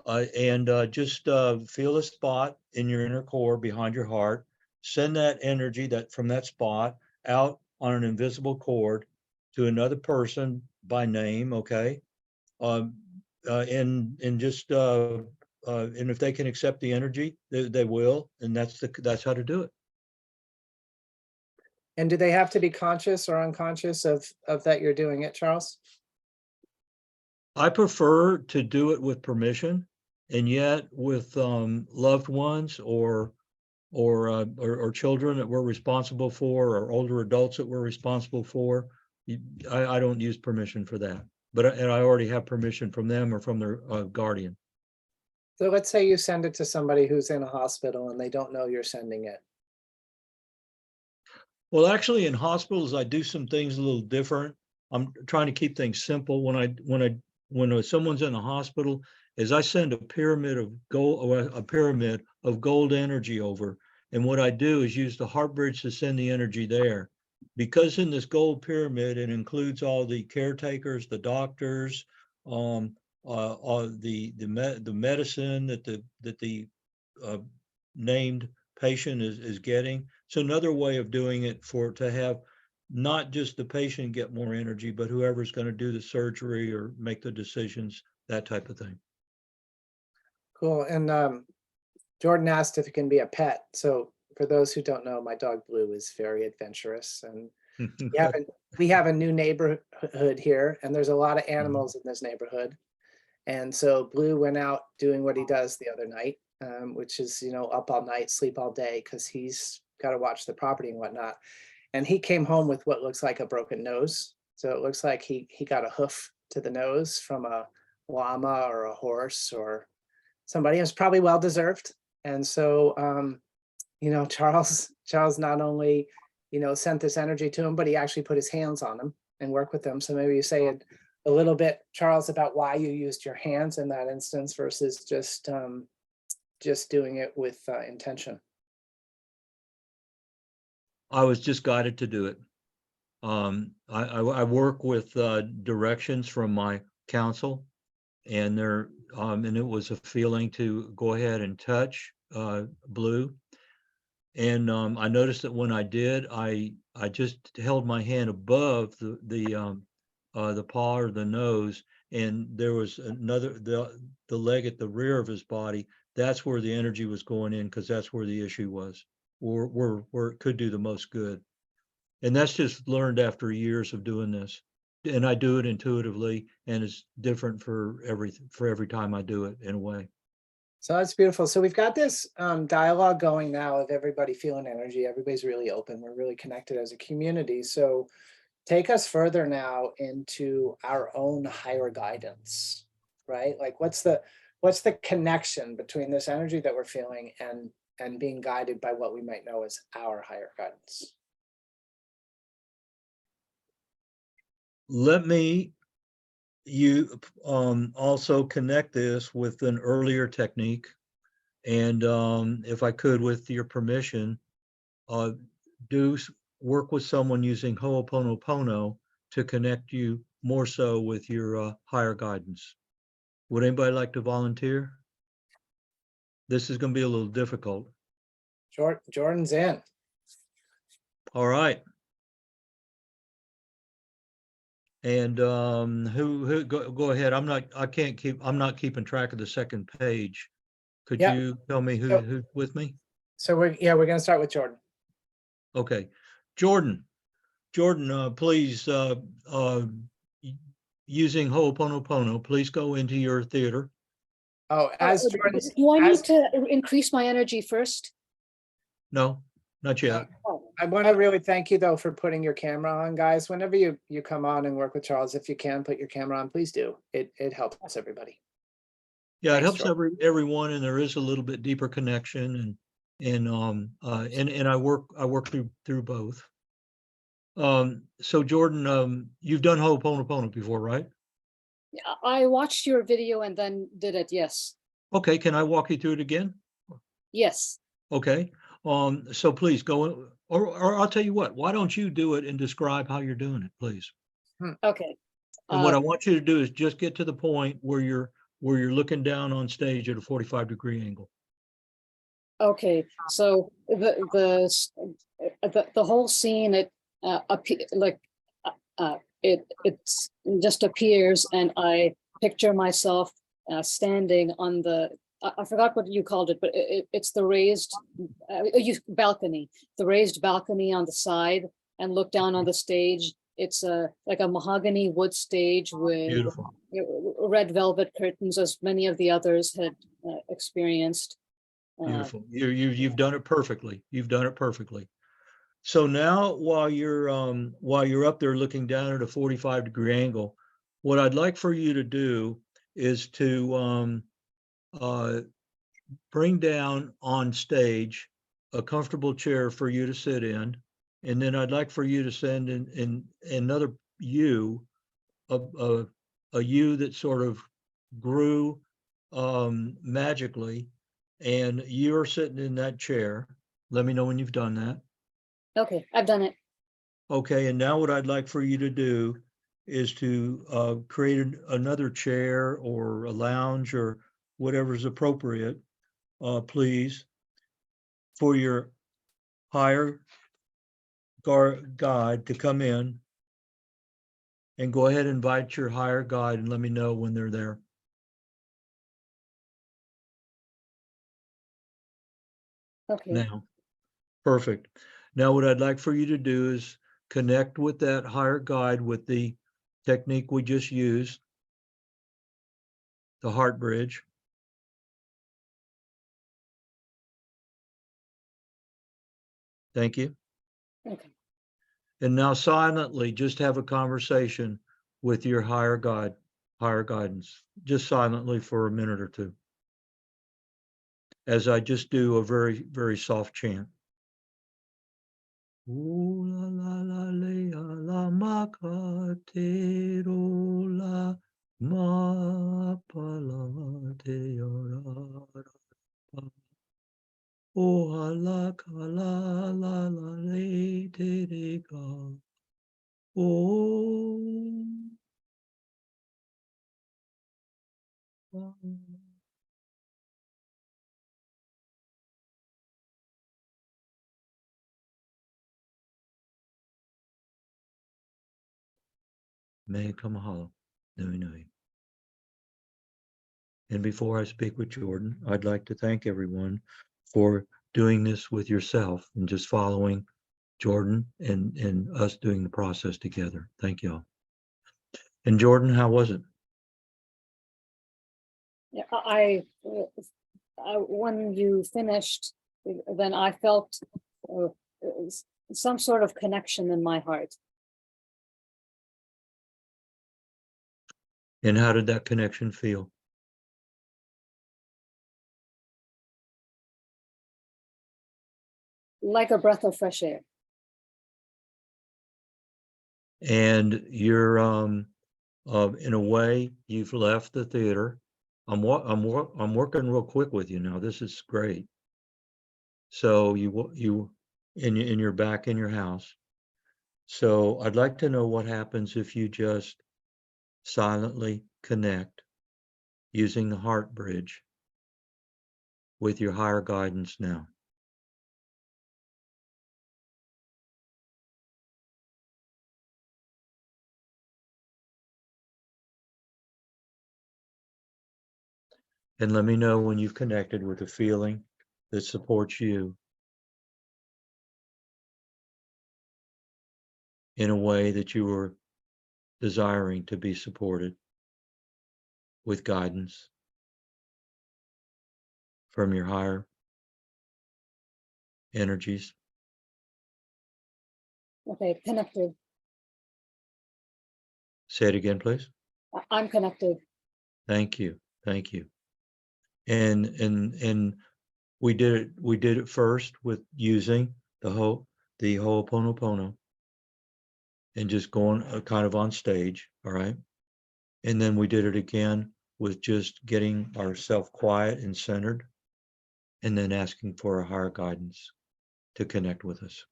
and just feel a spot in your inner core behind your heart. Send that energy from that spot out on an invisible cord to another person by name, okay? And just and if they can accept the energy, they will, and that's how to do it. And do they have to be conscious or unconscious of that you're doing it, Charles? I prefer to do it with permission, and yet with loved ones or children that we're responsible for, or older adults that we're responsible for, I don't use permission for that. But I already have permission from them or from their guardian. So let's say you send it to somebody who's in a hospital and they don't know you're sending it. Well, actually, in hospitals, I do some things a little different. I'm trying to keep things simple. When someone's in a hospital, is I send a pyramid of gold energy over And what I do is use the heart bridge to send the energy there. Because in this gold pyramid, it includes all the caretakers, the doctors, the medicine that the named patient is getting. So another way of doing it to have not just the patient get more energy, but whoever's going to do the surgery or make the decisions, that type of thing. Cool. And Jordan asked if it can be a pet. So for those who don't know, my dog Blue is very adventurous, and we have a new neighborhood here, and there's a lot of animals in this neighborhood. And so Blue went out doing what he does the other night, which is, up all night, sleep all day, because he's got to watch the property and whatnot. And he came home with what looks like a broken nose. So it looks like he got a hoof to the nose from a llama or a horse or somebody. It was probably well deserved. And so, Charles not only, sent this energy to him, but he actually put his hands on him and worked with them. So maybe you say a little bit, Charles, about why you used your hands in that instance versus just doing it with intention. I was just guided to do it. I work with directions from my counsel, and and it was a feeling to go ahead and touch Blue. And I noticed that when I did, I just held my hand above the paw or the nose, and there was the leg at the rear of his body. That's where the energy was going in, because that's where the issue was, or where it could do the most good. And that's just learned after years of doing this. And I do it intuitively, and it's different for every time I do it in a way. So that's beautiful. So we've got this dialogue going now of everybody feeling energy. Everybody's really open. We're really connected as a community. So take us further now into our own higher guidance, right? Like what's the connection between this energy that we're feeling and being guided by what we might know as our higher guidance? Let me also connect this with an earlier technique, and if I could, with your permission, do work with someone using Ho'oponopono to connect you more so with your higher guidance. Would anybody like to volunteer? This is going to be a little difficult. Jordan's in. All right. And who go ahead. I'm not keeping track of the second page. Could Yeah. you tell me who's with me? So we're gonna start with Jordan. Okay, Jordan, please, using Ho'oponopono, please go into your theater. Oh, as Jordan. Do I need to increase my energy first? No, not yet. I want to really thank you though for putting your camera on, guys. Whenever you come on and work with Charles, if you can put your camera on, please do. It helps everybody. Yeah, it Thanks, helps everyone, and there is a little bit deeper connection, and I work through both. So Jordan, you've done Ho'oponopono before, right? I watched your video and then did it, yes. Okay, can I walk you through it again? Yes. Okay, so please go, or I'll tell you what, why don't you do it and describe how you're doing it, please? Okay. And what I want you to do is just get to the point where you're looking down on stage at a 45-degree angle. Okay, so the whole scene, it just appears, and I picture myself standing on the, I forgot what you called it, but it's the raised balcony, the raised balcony on the side, and look down on the stage. It's like a mahogany wood stage with Beautiful. red velvet curtains, as many of the others had experienced. Beautiful. You've done it perfectly. You've done it perfectly. So now, while you're up there looking down at a 45-degree angle, what I'd like for you to do is to bring down on stage a comfortable chair for you to sit in, and then I'd like for you to send in another you, a you that sort of grew magically, and you're sitting in that chair, Let me know when you've done that. Okay, I've done it. Okay, and now what I'd like for you to do is to create another chair or a lounge or whatever's appropriate, please, for your higher guide to come in, and go ahead and invite your higher guide and let me know when they're there. Okay. Now, perfect. Now, what I'd like for you to do is connect with that higher guide with the technique we just used, the heart bridge. Thank you. Okay. And now silently, just have a conversation with your higher guide, higher guidance, just silently for a minute or two, as I just do a very, very soft chant. Ooh la la la le la ma ka te ro la ma pa la te ora pa. O la ka la la la le te re ka. O. Me kamahalo, nui nui. And before I speak with Jordan, I'd like to thank everyone for doing this with yourself and just following Jordan and us doing the process together. Thank you all. And Jordan, how was it? Yeah, when you finished, then I felt some sort of connection in my heart. And how did that connection feel? Like a breath of fresh air. And you're in a way, you've left the theater. I'm working real quick with you now. This is great. So you're back in your house. So I'd like to know what happens if you just silently connect using the heart bridge with your higher guidance now. And let me know when you've connected with a feeling that supports you in a way that you were desiring to be supported with guidance from your higher energies. Okay, connected. Say it again, please. I'm connected. Thank you. Thank you. And we did it first with using the Ho'oponopono and just going kind of on stage, all right? And then we did it again with just getting ourselves quiet and centered, and then asking for a higher guidance to connect with us.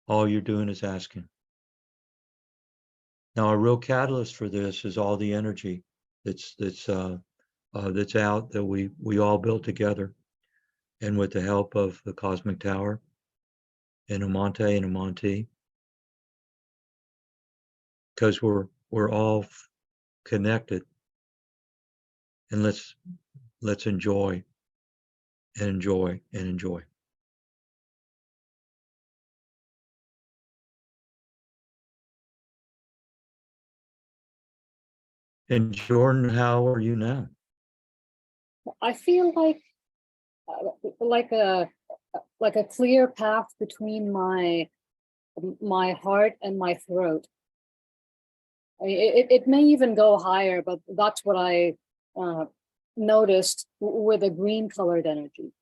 All you're doing is asking. Now, a real catalyst for this is all the energy that's out that we all built together, and with the help of the Cosmic Tower and Amante and Amante, because we're all connected, and let's enjoy and enjoy and enjoy. And Jordan, how are you now? I feel like a clear path between my heart and my throat. I mean, it may even go higher, but that's what I noticed with a green colored energy.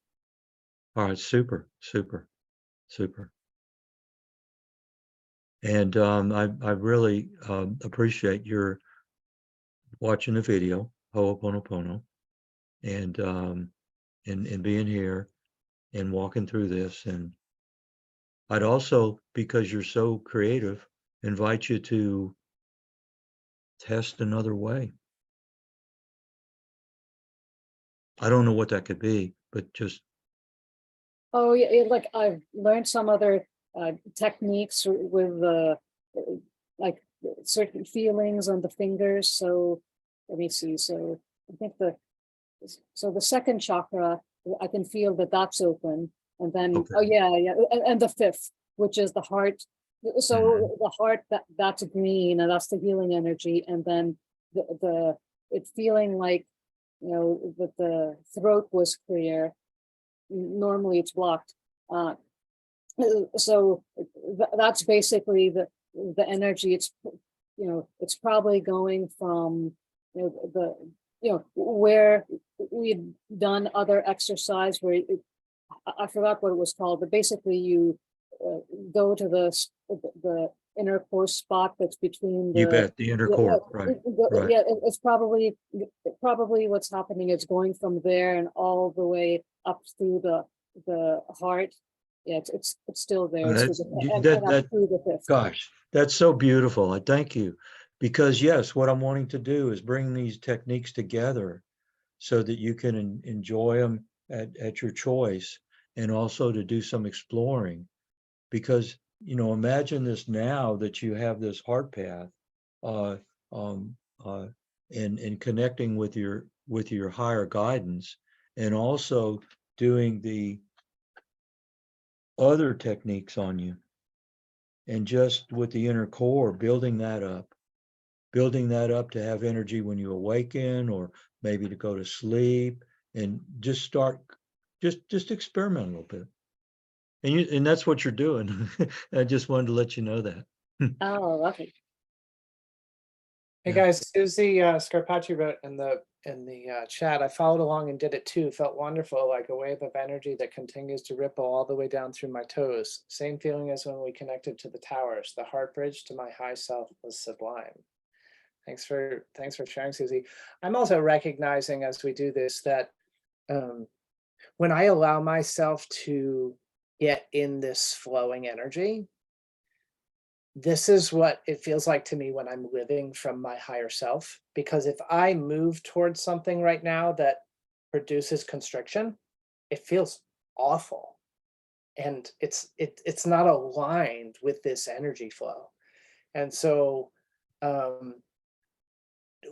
All right, super, super, super. And I really appreciate your watching the video. Ho'oponopono and being here and walking through this. And I'd also, because you're so creative, invite you to test another way. I don't know what that could be, but just Oh, yeah, like I've learned some other techniques with like certain feelings on the fingers. So let me see. So I think the second chakra, I can feel that that's open, and then Okay. oh yeah, and the fifth, which is the heart. So the heart, that's green, and that's the healing energy, and then it's feeling like, you know, that the throat was clear. Normally it's blocked. So that's basically the energy. It's, you know, it's probably going from, you know, where we'd done other exercise where I forgot what it was called, but basically you go to the inner core spot that's between you bet, the inner core, right? Right. Yeah, it's probably what's happening is going from there and all the way up through the heart. Yeah, it's still there. It's That's, through you- and that, up that, through the fifth. gosh, that's so beautiful. I thank you. Because yes, what I'm wanting to do is bring these techniques together so that you can enjoy them at your choice, and also to do some exploring. Because, you know, imagine this now that you have this heart path, and connecting with your higher guidance, and also doing the other techniques on you, and just with the inner core, building that up to have energy when you awaken, or maybe to go to sleep, and just start, just experiment a little bit. And that's what you're doing. I just wanted to let you know that. Oh, okay. Hey Yeah. guys, Susie Scarpacci wrote in the chat, I followed along and did it too. Felt wonderful, like a wave of energy that continues to ripple all the way down through my toes. Same feeling as when we connected to the towers. The heart bridge to my high self was sublime. Thanks for sharing, Susie. I'm also recognizing as we do this that when I allow myself to get in this flowing energy, this is what it feels like to me when I'm living from my higher self. Because if I move towards something right now that produces constriction, it feels awful. And it's not aligned with this energy flow. And so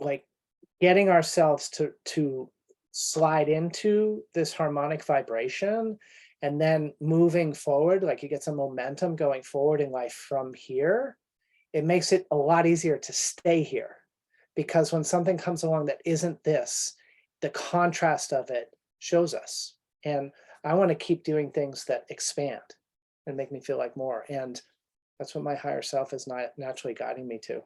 like getting ourselves to slide into this harmonic vibration, and then moving forward, like you get some momentum going forward in life from here, it makes it a lot easier to stay here. Because when something comes along that isn't this, the contrast of it shows us. And I want to keep doing things that expand and make me feel like more. And that's what my higher self is not naturally guiding me to.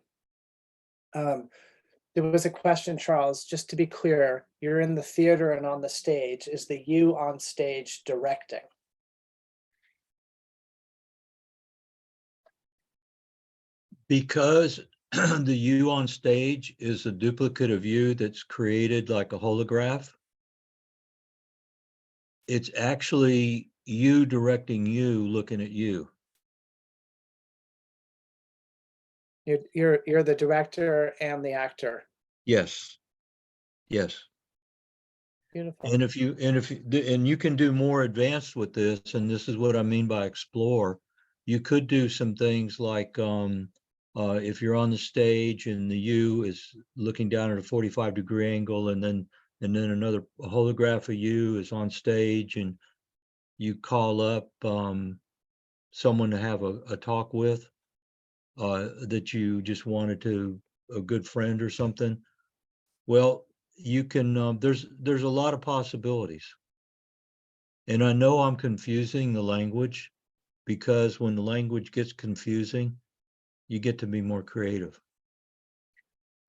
There was a question, Charles, just to be clear, you're in the theater and on the stage. Is the you on stage directing? Because the you on stage is a duplicate of you that's created like a holograph, it's actually you directing you, looking at you. You're the director and the actor. Yes. Yes. Beautiful. And you can do more advanced with this, and this is what I mean by explore. You could do some things like if you're on the stage and the you is looking down at a 45-degree angle, and then another holograph of you is on stage, and you call up someone to have a talk with that you just wanted to, a good friend or something. Well, you can, there's a lot of possibilities. And I know I'm confusing the language, because when the language gets confusing, you get to be more creative.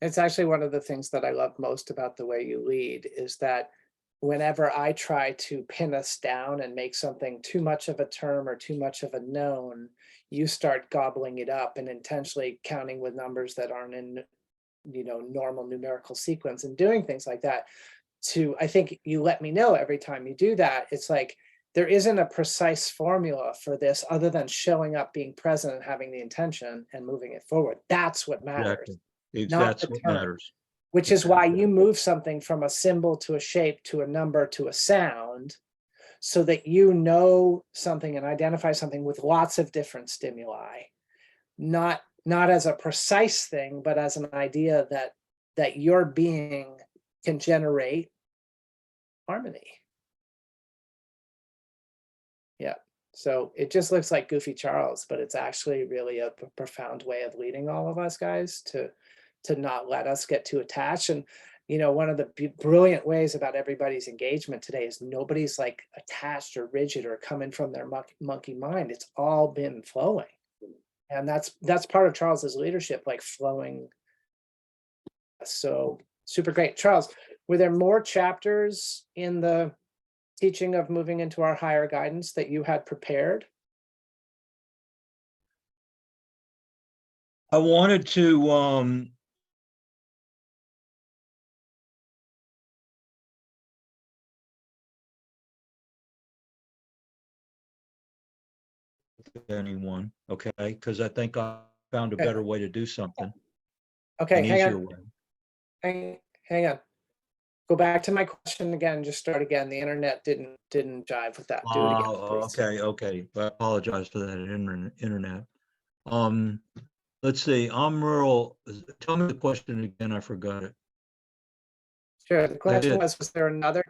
It's actually one of the things that I love most about the way you lead, is that whenever I try to pin us down and make something too much of a term or too much of a known, you start gobbling it up and intentionally counting with numbers that aren't in normal numerical sequence and doing things like that. I think you let me know every time you do that. It's like, there isn't a precise formula for this other than showing up, being present, and having the intention and moving it forward. That's what matters, not That's the what term. matters. Which is why you move something from a symbol to a shape to a number to a sound, so that you know something and identify something with lots of different stimuli, not as a precise thing, but as an idea that your being can generate harmony. Yeah. So it just looks like Goofy Charles, but it's actually really a profound way of leading all of us guys to not let us get too attached. And one of the brilliant ways about everybody's engagement today is nobody's like attached or rigid or coming from their monkey mind. It's all been flowing, and that's part of Charles's leadership, like flowing. So super great. Charles, were there more chapters in the teaching of moving into our higher guidance that you had prepared? I wanted to anyone, okay, because I think I found a Okay. better way to do something. Okay, An hang easier on. way. Hang on. Go back to my question again. Just start again. The internet didn't jive with that. Do it again, please. Okay. I apologize for that internet. Let's see. Merle. Tell me the question again. I forgot it. Sure. The question did. was there another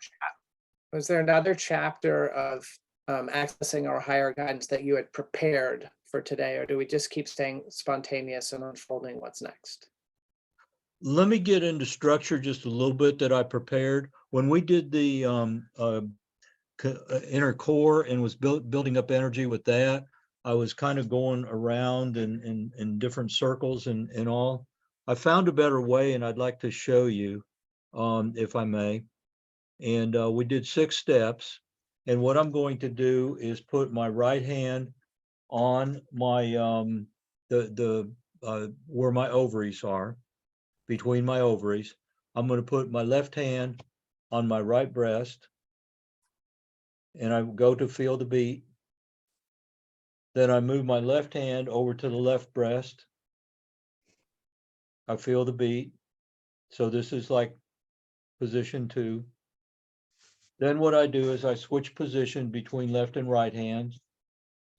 chapter of accessing our higher guidance that you had prepared for today, or do we just keep staying spontaneous and unfolding what's next? Let me get into structure just a little bit that I prepared. When we did the inner core and was building up energy with that, I was kind of going around in different circles and all. I found a better way, and I'd like to show you, if I may. And we did 6 steps. And what I'm going to do is put my right hand on my where my ovaries are, between my ovaries. I'm going to put my left hand on my right breast, and I go to feel the beat. Then I move my left hand over to the left breast. I feel the beat. So this is like position 2. Then what I do is I switch position between left and right hands.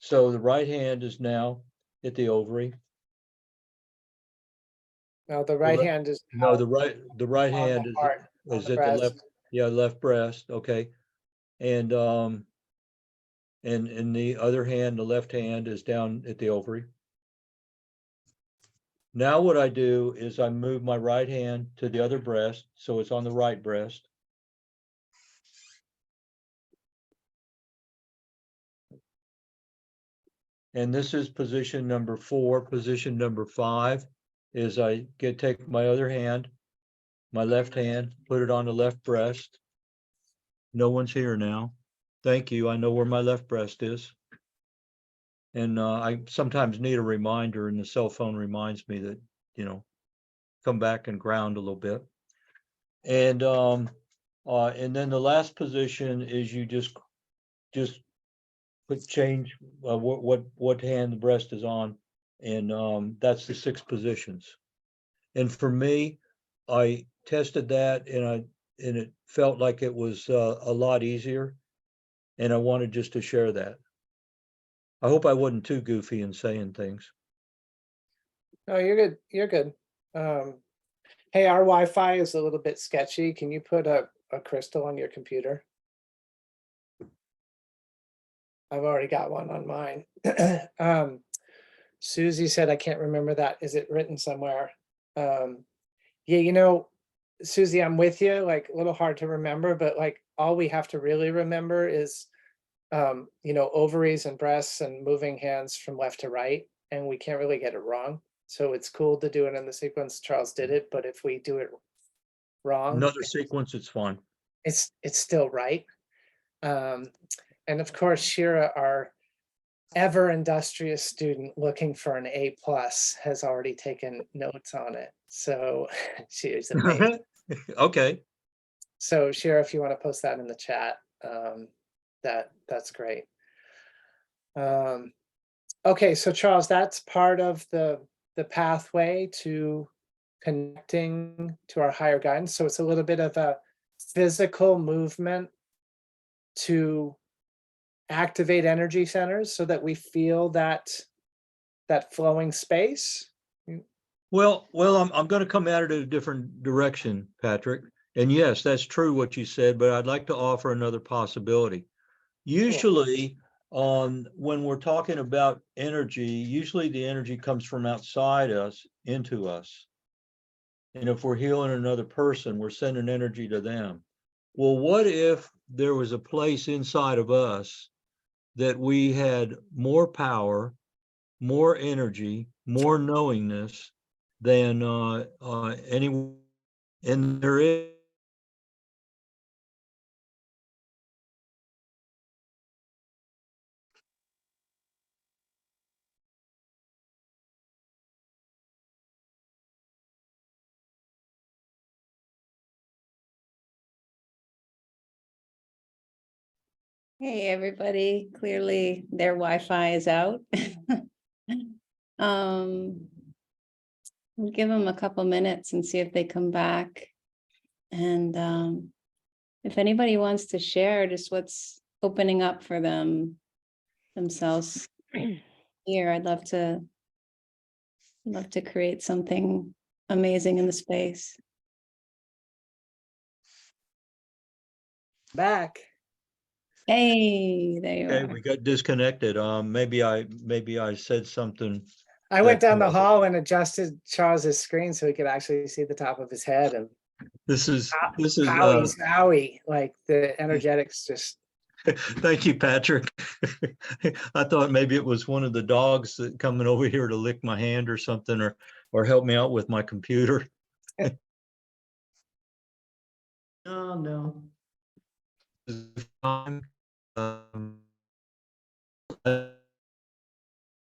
So the right hand is now at the ovary. No, the right hand is No, out the right on hand the heart, on is the at the breast. left, left breast. Okay. And the other hand, the left hand, is down at the ovary. Now what I do is I move my right hand to the other breast, so it's on the right breast. And this is position number 4. Position number 5 is I take my other hand, my left hand, put it on the left breast. No one's here now. Thank you. I know where my left breast is. And I sometimes need a reminder, and the cell phone reminds me that, come back and ground a little bit. And then the last position is you just change what hand the breast is on, and that's the 6 positions. And for me, I tested that, and it felt like it was a lot easier, and I wanted just to share that. I hope I wasn't too goofy in saying things. No, you're good. You're good. Hey, our Wi-Fi is a little bit sketchy. Can you put a crystal on your computer? I've already got one on mine. Susie said, I can't remember that. Is it written somewhere? Yeah, Susie, I'm with you. Like, a little hard to remember, but like all we have to really remember is, ovaries and breasts and moving hands from left to right, and we can't really get it wrong. So it's cool to do it in the sequence Charles did it, but if we do it wrong, Another sequence, it's fine. it's still right. And of course, Shira, ever industrious student looking for an A+ has already taken notes on it. So she is amazing. Okay. So Shira, if you want to post that in the chat, that's great. Okay, so Charles, that's part of the pathway to connecting to our higher guidance. So it's a little bit of a physical movement to activate energy centers so that we feel that flowing space. Well, I'm going to come at it in a different direction, Patrick. And yes, that's true what you said, but I'd like to offer another possibility. Usually, when we're talking about energy, usually the energy comes from outside us into us. And if we're healing another person, we're sending energy to them. Well, what if there was a place inside of us that we had more power, more energy, more knowingness than any, and there is. Hey, everybody, clearly their Wi-Fi is out. We'll give them a couple minutes and see if they come back. And if anybody wants to share just what's opening up for themselves here, I'd love to create something amazing in the space. Back. Hey, there you Okay, are. we got disconnected. Maybe I said something. I went that down the caused it. hall and adjusted Charles's screen so he could actually see the top of his head, and This is Howie, like the energetics just. Thank you, Patrick. I thought maybe it was one of the dogs that coming over here to lick my hand or something, or help me out with my computer. Oh, no.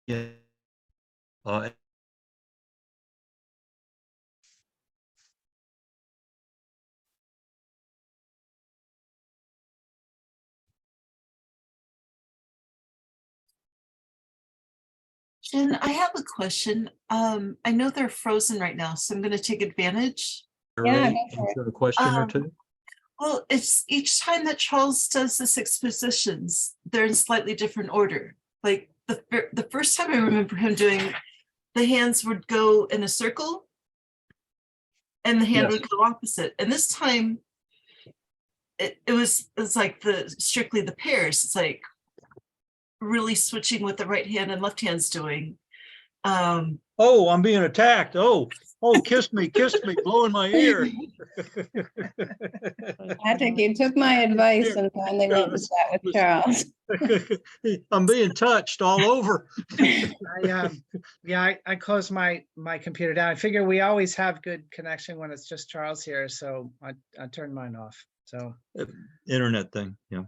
Yeah. Jen, I have a question. I know they're frozen right now, so I'm going to take advantage. Yeah, Ready? go for it. Answer a question or two. Well, it's each time that Charles does the 6 positions, they're in slightly different order. Like the first time I remember him doing, the hands would go in a circle and the hand Yes. would go opposite. And this time it was like strictly the pairs. It's like really switching what the right hand and left hand's doing. Oh, I'm being attacked. Oh, kiss me, blow in my ear. Patrick, you took my advice and finally went and sat with Charles. I'm being touched all over. I closed my computer down. I figure we always have good connection when it's just Charles here, so I turned mine off. So Internet thing, yeah.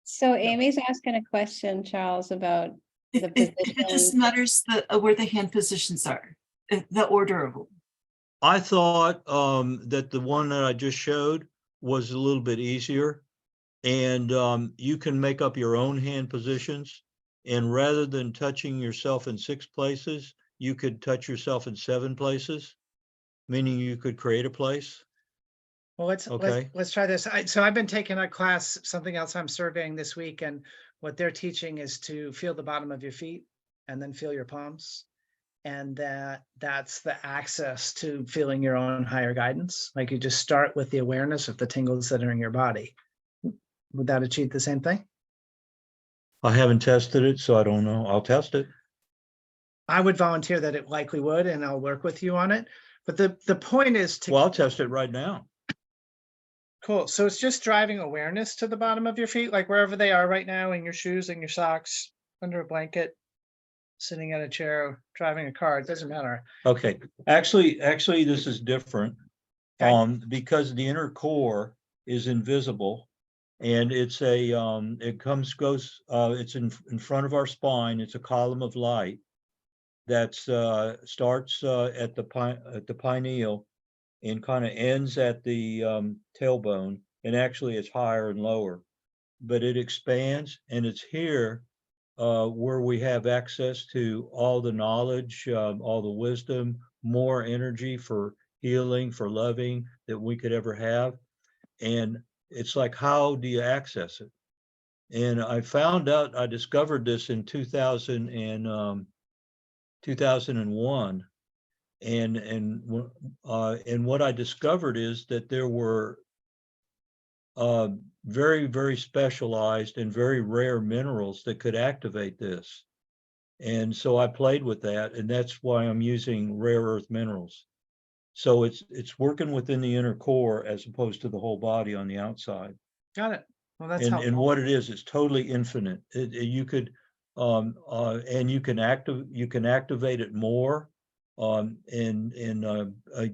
So Amy's asking a question, Charles, about the It position. just matters where the hand positions are, the order of them. I thought that the one that I just showed was a little bit easier, and you can make up your own hand positions, and rather than touching yourself in 6 places, you could touch yourself in 7 places, meaning you could create a place. well, let's try this. So I've been taking a class, something else I'm surveying this week, and what they're teaching is to feel the bottom of your feet and then feel your palms. And that's the access to feeling your own higher guidance. Like you just start with the awareness of the tingles that are in your body. Would that achieve the same thing? I haven't tested it, so I don't know. I'll test it. I would volunteer that it likely would, and I'll work with you on it. But the point is to. Well, I'll test it right now. Cool. So it's just driving awareness to the bottom of your feet, like wherever they are right now, in your shoes, in your socks, under a blanket, sitting at a chair, driving a car. It doesn't matter. Okay, actually, this is different. Okay. Because the inner core is invisible, And it's a, it's in front of our spine. It's a column of light that's starts at the pineal and kind of ends at the tailbone, and actually it's higher and lower, but it expands, and it's here where we have access to all the knowledge, all the wisdom, more energy for healing, for loving that we could ever have. And it's like, how do you access it? And I found out, I discovered this in 2001. And what I discovered is that there were very, very specialized and very rare minerals that could activate this. And so I played with that, and that's why I'm using rare earth minerals. So it's working within the inner core as opposed to the whole body on the outside. Got it. Well, that's And helpful. what it is, it's totally infinite. You could and you can activate it more,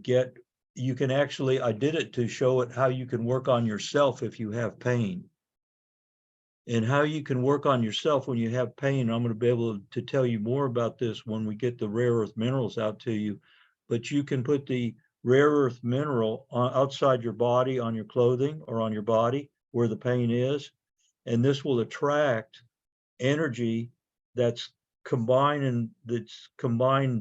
get, you can actually, I did it to show it how you can work on yourself if you have pain. And how you can work on yourself when you have pain. I'm going to be able to tell you more about this when we get the rare earth minerals out to you. But you can put the rare earth mineral outside your body, on your clothing or on your body where the pain is. And this will attract energy that's combined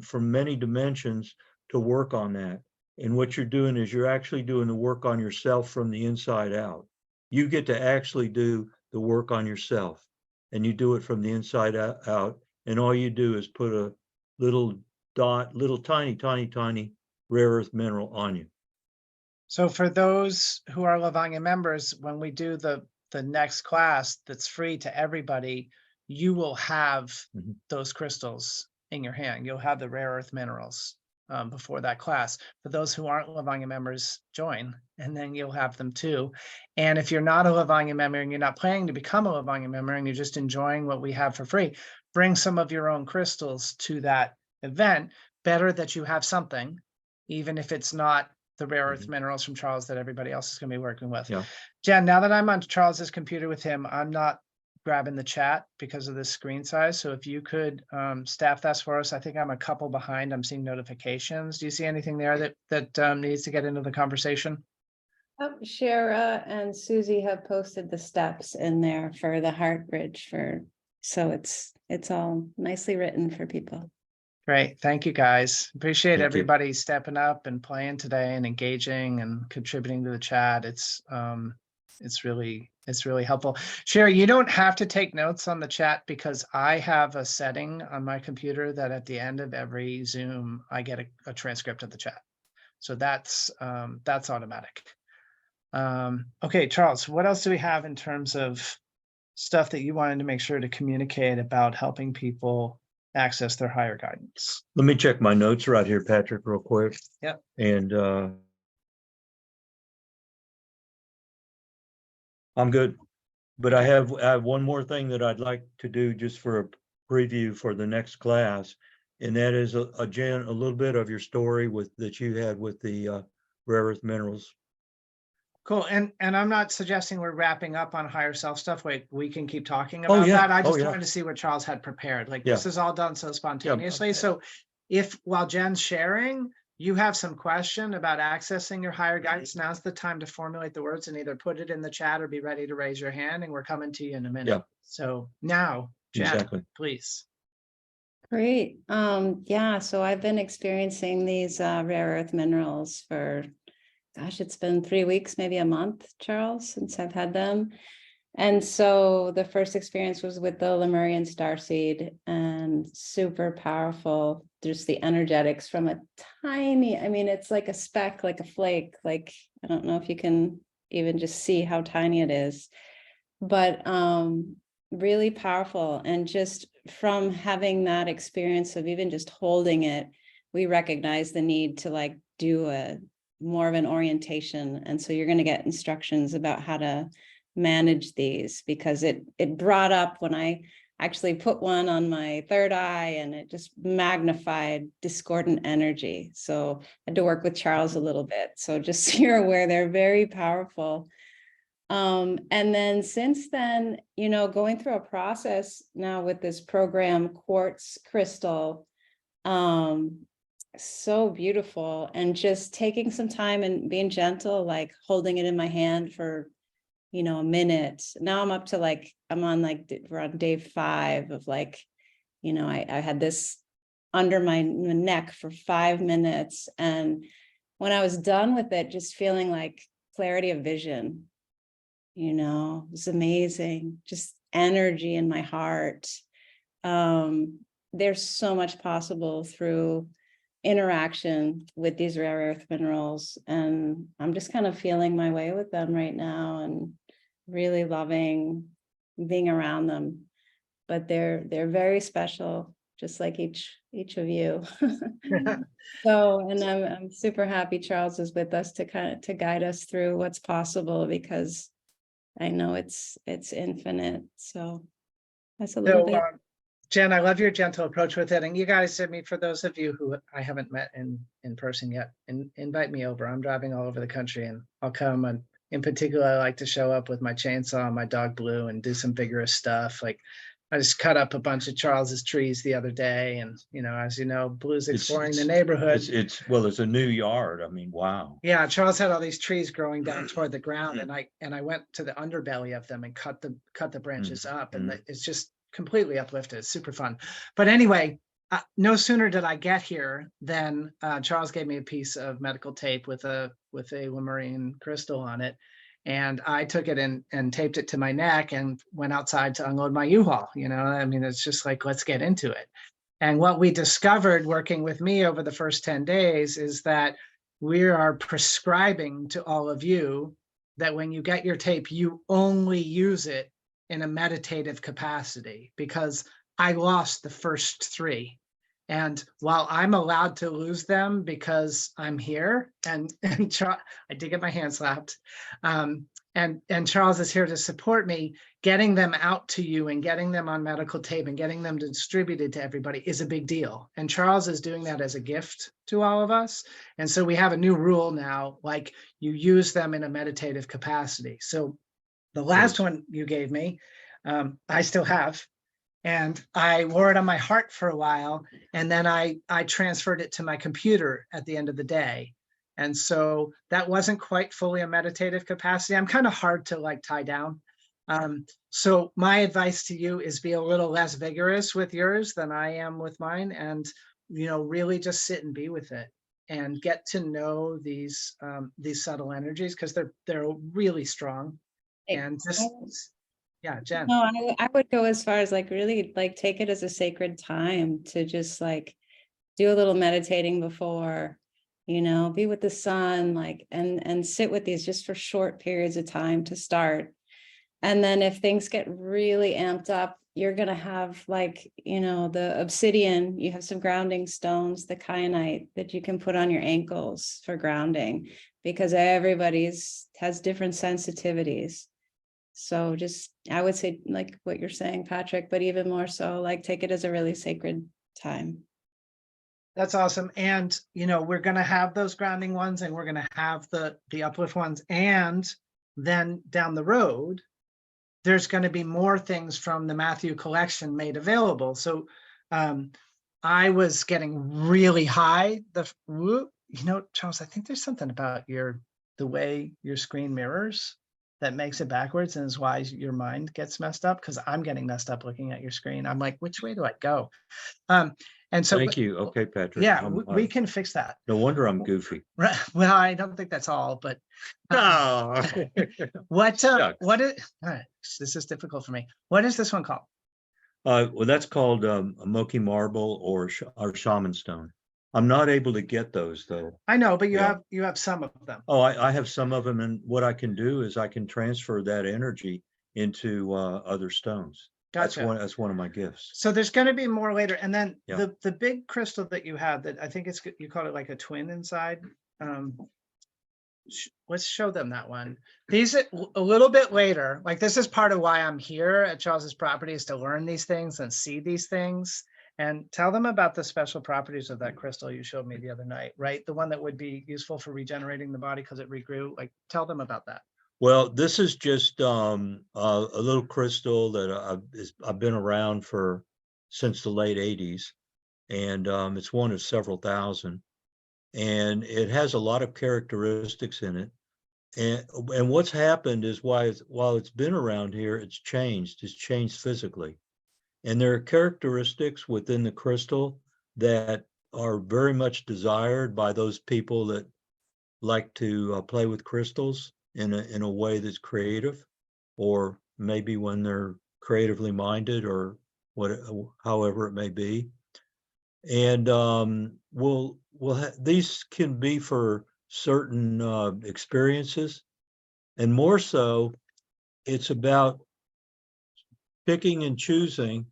from many dimensions to work on that. And what you're doing is you're actually doing the work on yourself from the inside out. You get to actually do the work on yourself, and you do it from the inside out. And all you do is put a little tiny rare earth mineral on you. So for those who are Lavanya members, when we do the next class that's free to everybody, you will have those crystals in your hand. You'll have the rare earth minerals before that class. For those who aren't Lavanya members, join, and then you'll have them too. And if you're not a Lavanya member and you're not planning to become a Lavanya member and you're just enjoying what we have for free, bring some of your own crystals to that event. Better that you have something, even if it's not the rare earth minerals from Charles that everybody else is going to be working with. Yeah. Jen, now that I'm on Charles's computer with him, I'm not grabbing the chat because of the screen size. So if you could staff that for us, I think I'm a couple behind. I'm seeing notifications. Do you see anything there that needs to get into the conversation? Shara and Susie have posted the steps in there for the Heart Bridge so it's all nicely written for people. Great. Thank you, guys. Appreciate Thank you. everybody stepping up and playing today and engaging and contributing to the chat. It's really helpful. Sherry, you don't have to take notes on the chat because I have a setting on my computer that at the end of every Zoom, I get a transcript of the chat. So that's automatic. Okay, Charles, what else do we have in terms of stuff that you wanted to make sure to communicate about helping people access their higher guidance? Let me check my notes right here, Patrick, real quick. Yep. And I'm good. But I have one more thing that I'd like to do just for a preview for the next class. And that is Jen, a little bit of your story that you had with the rare earth minerals. Cool. And I'm not suggesting we're wrapping up on higher self stuff. We can keep talking about yeah. that. I just Oh, yeah. wanted to see what Charles had prepared. Like Yeah. this is all done so spontaneously. So if while Jen's sharing, you have some question about accessing your higher guidance, now's the time to formulate the words and either put it in the chat or be ready to raise your hand, and we're coming to you in a minute. Yeah. So now, Jen, Exactly. please. Great. Yeah, so I've been experiencing these rare earth minerals for, gosh, it's been 3 weeks, maybe a month, Charles, since I've had them. And so the first experience was with the Lemurian starseed, and super powerful. Just the energetics from a tiny, I mean, it's like a speck, like a flake, like, I don't know if you can even just see how tiny it is, but really powerful. And just from having that experience of even just holding it, we recognize the need to like do more of an orientation. And so you're going to get instructions about how to manage these, because it brought up when I actually put one on my third eye, and it just magnified discordant energy. So I had to work with Charles a little bit. So just so you're aware, they're very powerful. And then since then, you know, going through a process now with this program, quartz crystal, so beautiful, and just taking some time and being gentle, like holding it in my hand for, you know, a minute. Now I'm up to like, I'm on like, we're on day 5 of like, you know, I had this under my neck for 5 minutes. And when I was done with it, just feeling like clarity of vision, you know, it was amazing. Just energy in my heart. There's so much possible through interaction with these rare earth minerals, and I'm just kind of feeling my way with them right now and really loving being around them. But they're very special, just like each of you. So, and I'm super happy Charles is with us to kind of to guide us through what's possible, because I know it's infinite. So that's a little So, bit. Jen, I love your gentle approach with it. And you guys, I mean, for those of you who I haven't met in person yet, invite me over. I'm driving all over the country and I'll come. And in particular, I like to show up with my chainsaw and my dog Blue and do some vigorous stuff. Like I just cut up a bunch of Charles's trees the other day. And, you know, as you know, Blue's exploring the neighborhood. Well, it's a new yard. I mean, wow. Yeah, Charles had all these trees growing down toward the ground, and I went to the underbelly of them and cut the branches up, and it's just completely uplifted. It's super fun. But anyway, no sooner did I get here than Charles gave me a piece of medical tape with a Lemurian crystal on it, and I took it and taped it to my neck and went outside to unload my U-Haul. You know, I mean, it's just like, let's get into it. And what we discovered working with me over the first 10 days is that we are prescribing to all of you that when you get your tape, you only use it in a meditative capacity, because I lost the first 3. And while I'm allowed to lose them because I'm here and I did get my hand slapped, and Charles is here to support me, getting them out to you and getting them on medical tape and getting them distributed to everybody is a big deal. And Charles is doing that as a gift to all of us. And so we have a new rule now, like you use them in a meditative capacity. So the last one you gave me, I still have, and I wore it on my heart for a while. And then I transferred it to my computer at the end of the day. And so that wasn't quite fully a meditative capacity. I'm kind of hard to like tie down. So my advice to you is be a little less vigorous with yours than I am with mine. And, you know, really just sit and be with it and get to know these subtle energies, because they're really strong. And just, yeah, Jen. No, I would go as far as like really like take it as a sacred time to just like do a little meditating before, you know, be with the sun, like, and sit with these just for short periods of time to start. And then if things get really amped up, you're going to have like, you know, the obsidian, you have some grounding stones, the kyanite that you can put on your ankles for grounding, because everybody's has different sensitivities. So just, I would say like what you're saying, Patrick, but even more so, like take it as a really sacred time. That's awesome. And, you know, we're going to have those grounding ones, and we're going to have the uplift ones. And then down the road, there's going to be more things from the Matthew collection made available. So I was getting really high. You know, Charles, I think there's something about the way your screen mirrors that makes it backwards, and is why your mind gets messed up, because I'm getting messed up looking at your screen. I'm like, which way do I go? And so Thank you. Okay, Patrick. yeah, we can fix that. No wonder I'm goofy. Right. Well, I don't think that's all, but Oh. what is, all Shucks. right, this is difficult for me. What is this one called? Well, that's called a Moki marble or shaman stone. I'm not able to get those though. I know, but Yeah. you have some of them. Oh, I have some of them, and what I can do is I can transfer that energy into other stones. Gotcha. That's one of my gifts. So there's going to be more later. And then Yeah. the big crystal that you have, that I think you call it like a twin inside. Let's show them that one. These a little bit later, like this is part of why I'm here at Charles's property, is to learn these things and see these things. And tell them about the special properties of that crystal you showed me the other night, right? The one that would be useful for regenerating the body because it regrew. Like, tell them about that. Well, this is just a little crystal that I've been around for since the late 80s, and it's one of several thousand, and it has a lot of characteristics in it. And what's happened is while it's been around here, it's changed. It's changed physically, and there are characteristics within the crystal that are very much desired by those people that like to play with crystals in a way that's creative, or maybe when they're creatively minded, or however it may be. And these can be for certain experiences, and more so, it's about picking and choosing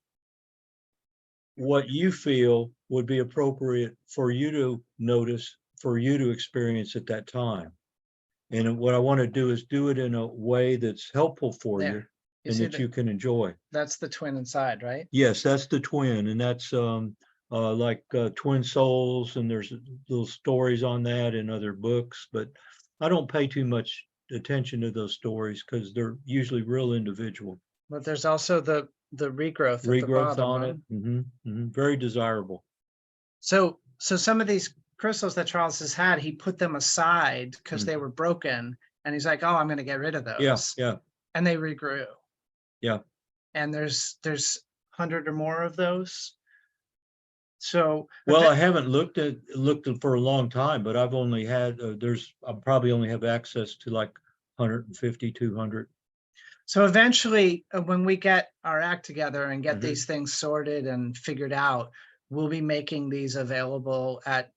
what you feel would be appropriate for you to notice, for you to experience at that time. And what I want to do is do it in a way that's helpful for you There. You and see that you can enjoy. That's the twin inside, right? Yes, that's the twin, and that's like Twin Souls, and there's little stories on that in other books, but I don't pay too much attention to those stories because they're usually real individual. But there's also the regrowth at the Regrowth bottom, on right? it, very desirable. So some of these crystals that Charles has had, he put them aside because they were broken, and he's like, "Oh, I'm going to get rid of those." Yeah. And they regrew. Yeah. And there's 100 or more of those. So Well, I haven't looked for a long time, but I've only had I probably only have access to like 150, 200. So eventually, when we get our act together and get Mhm. these things sorted and figured out, we'll be making these available at,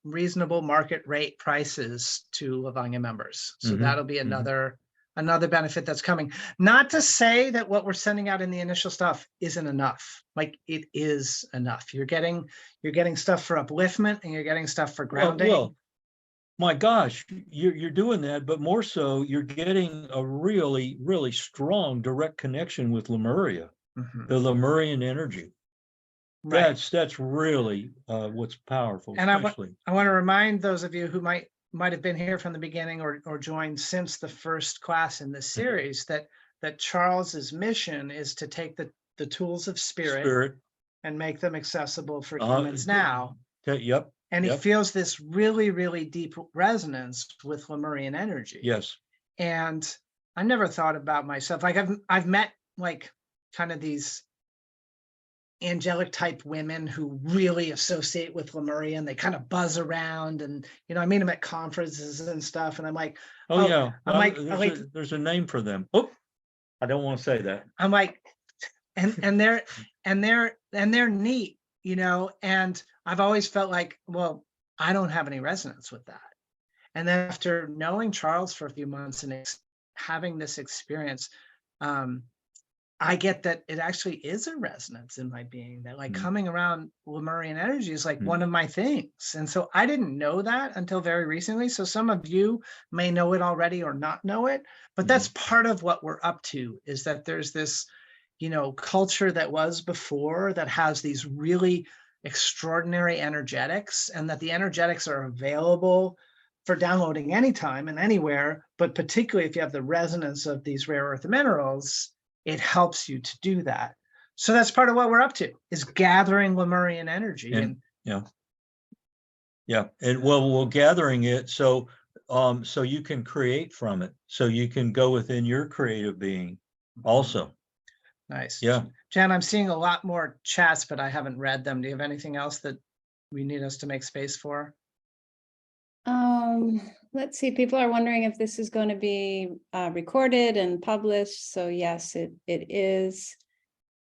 reasonable market rate prices to Lavanya members. So Mhm, that'll be mhm. another benefit that's coming. Not to say that what we're sending out in the initial stuff isn't enough. Like, it is enough. You're getting stuff for upliftment, and you're getting stuff for grounding. Well, my gosh, you're doing that, but more so, you're getting a really, really strong direct connection with Lemuria, Mhm. the Lemurian energy. Right. That's really what's powerful, And I especially. want to remind those of you who might have been here from the beginning or joined since the first class in this series that Charles's mission is to take the tools of spirit and make them accessible for humans now. Yep. And he yep. feels this really, really deep resonance with Lemurian energy. Yes. And I never thought about myself, like I've met like kind of these angelic type women who really associate with Lemuria, and they kind of buzz around, and I meet them at conferences and stuff, and I'm like, Oh yeah. I'm like, there's a name for them. Oh, I don't want to say that. I'm like, and they're neat, and I've always felt like, well, I don't have any resonance with that. And then after knowing Charles for a few months and having this experience, I get that it actually is a resonance in my being, that like coming around Lemurian energy is like one of my things. And so I didn't know that until very recently. So some of you may know it already or not know it, but that's part of what we're up to, is that there's this, culture that was before that has these really extraordinary energetics, and that the energetics are available for downloading anytime and anywhere, but particularly if you have the resonance of these rare earth minerals, it helps you to do that. So that's part of what we're up to, is gathering Lemurian energy. And yeah. And we're gathering it so you can create from it. So you can go within your creative being also. Nice. Yeah. Jen, I'm seeing a lot more chats, but I haven't read them. Do you have anything else that we need us to make space for? Let's see, people are wondering if this is going to be recorded and published. So yes, it is.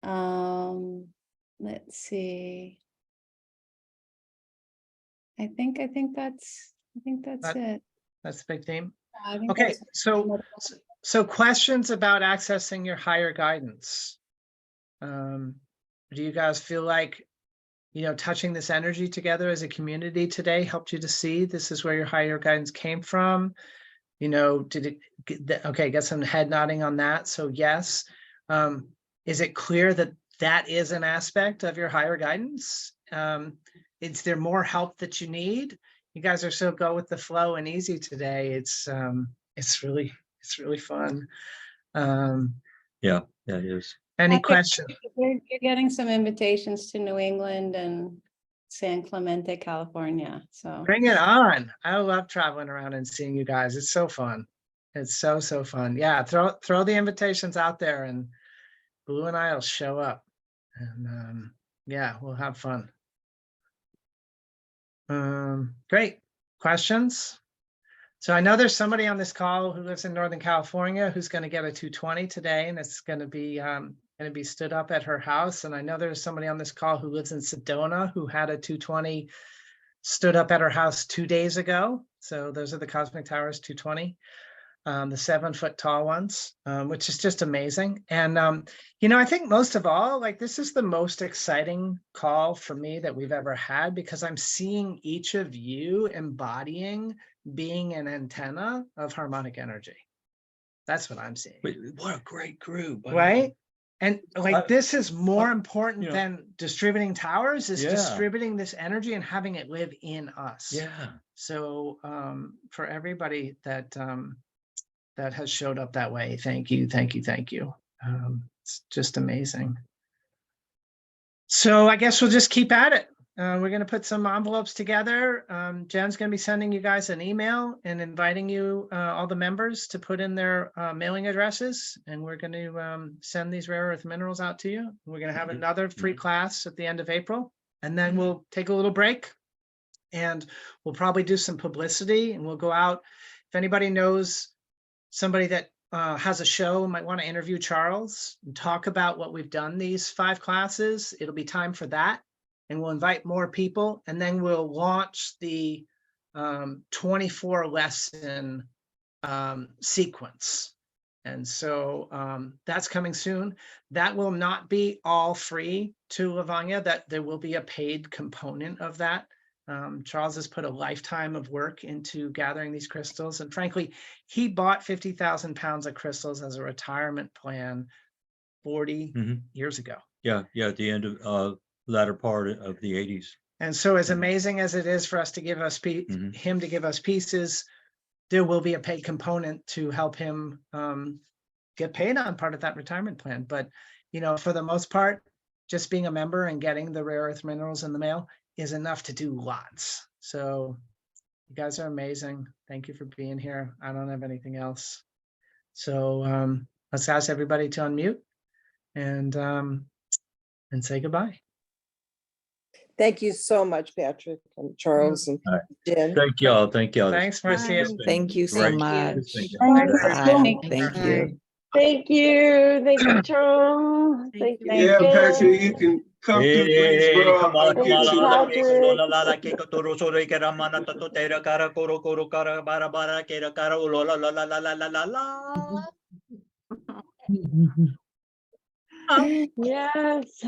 Let's see. I think that's it. That's the big theme. I think Okay, that's- so questions about accessing your higher guidance. Do you guys feel like, touching this energy together as a community today helped you to see this is where your higher guidance came from? Did it get some head nodding on that? So yes. Is it clear that is an aspect of your higher guidance? Is there more help that you need? You guys are so go with the flow and easy today. It's really It's really fun. Yeah, it is. Any Patrick, questions? You're getting some invitations to New England and San Clemente, California, so. Bring it on. I love traveling around and seeing you guys. It's so fun. It's so fun. Yeah, throw the invitations out there and Blue and I will show up. And yeah, we'll have fun. Great. Questions? So I know there's somebody on this call who lives in Northern California who's going to get a 220 today, and it's going to be stood up at her house. And I know there's somebody on this call who lives in Sedona who had a 220 stood up at her house 2 days ago. So those are the Cosmic Towers 220, the 7-foot tall ones, which is just amazing. And I think most of all, like, this is the most exciting call for me that we've ever had, because I'm seeing each of you embodying being an antenna of harmonic energy. That's what I'm seeing. What a great group. Right? And like, I- this is more important you know- than distributing towers, is Yeah. distributing this energy and having it live in us. Yeah. So for everybody that has showed up that way, thank you. It's just amazing. So I guess we'll just keep at it. We're going to put some envelopes together. Jen's going to be sending you guys an email and inviting you, all the members, to put in their mailing addresses. And we're going to send these rare earth minerals out to you. We're going to have another free class at the end of April. And then we'll take a little break and we'll probably do some publicity, and we'll go out. If anybody knows somebody that has a show and might want to interview Charles and talk about what we've done these 5 classes, it'll be time for that. And we'll invite more people, and then we'll launch the 24 lesson sequence. And so that's coming soon. That will not be all free to Lavanya, that there will be a paid component of that. Charles has put a lifetime of work into gathering these crystals. And frankly, he bought 50,000 pounds of crystals as a retirement plan 40 years ago. Yeah, at the end of latter part of the 80s. And so as amazing as it is for us to give us him to give us pieces, there will be a paid component to help him get paid on part of that retirement plan. But, for the most part, just being a member and getting the rare earth minerals in the mail is enough to do lots. So you guys are amazing. Thank you for being here. I don't have anything else. So let's ask everybody to unmute and say goodbye. Thank you so much, Patrick and Charles and Jen. Thank y'all. Thanks, Marcia. Thank you so Great. much. Thank you. Thank you, Charles. Thank you. Yeah, Jen. Patrick, you can come through, please, bro. I'll get you. Yes.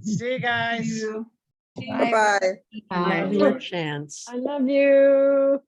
See you guys. Bye-bye. Have your chance. I love you.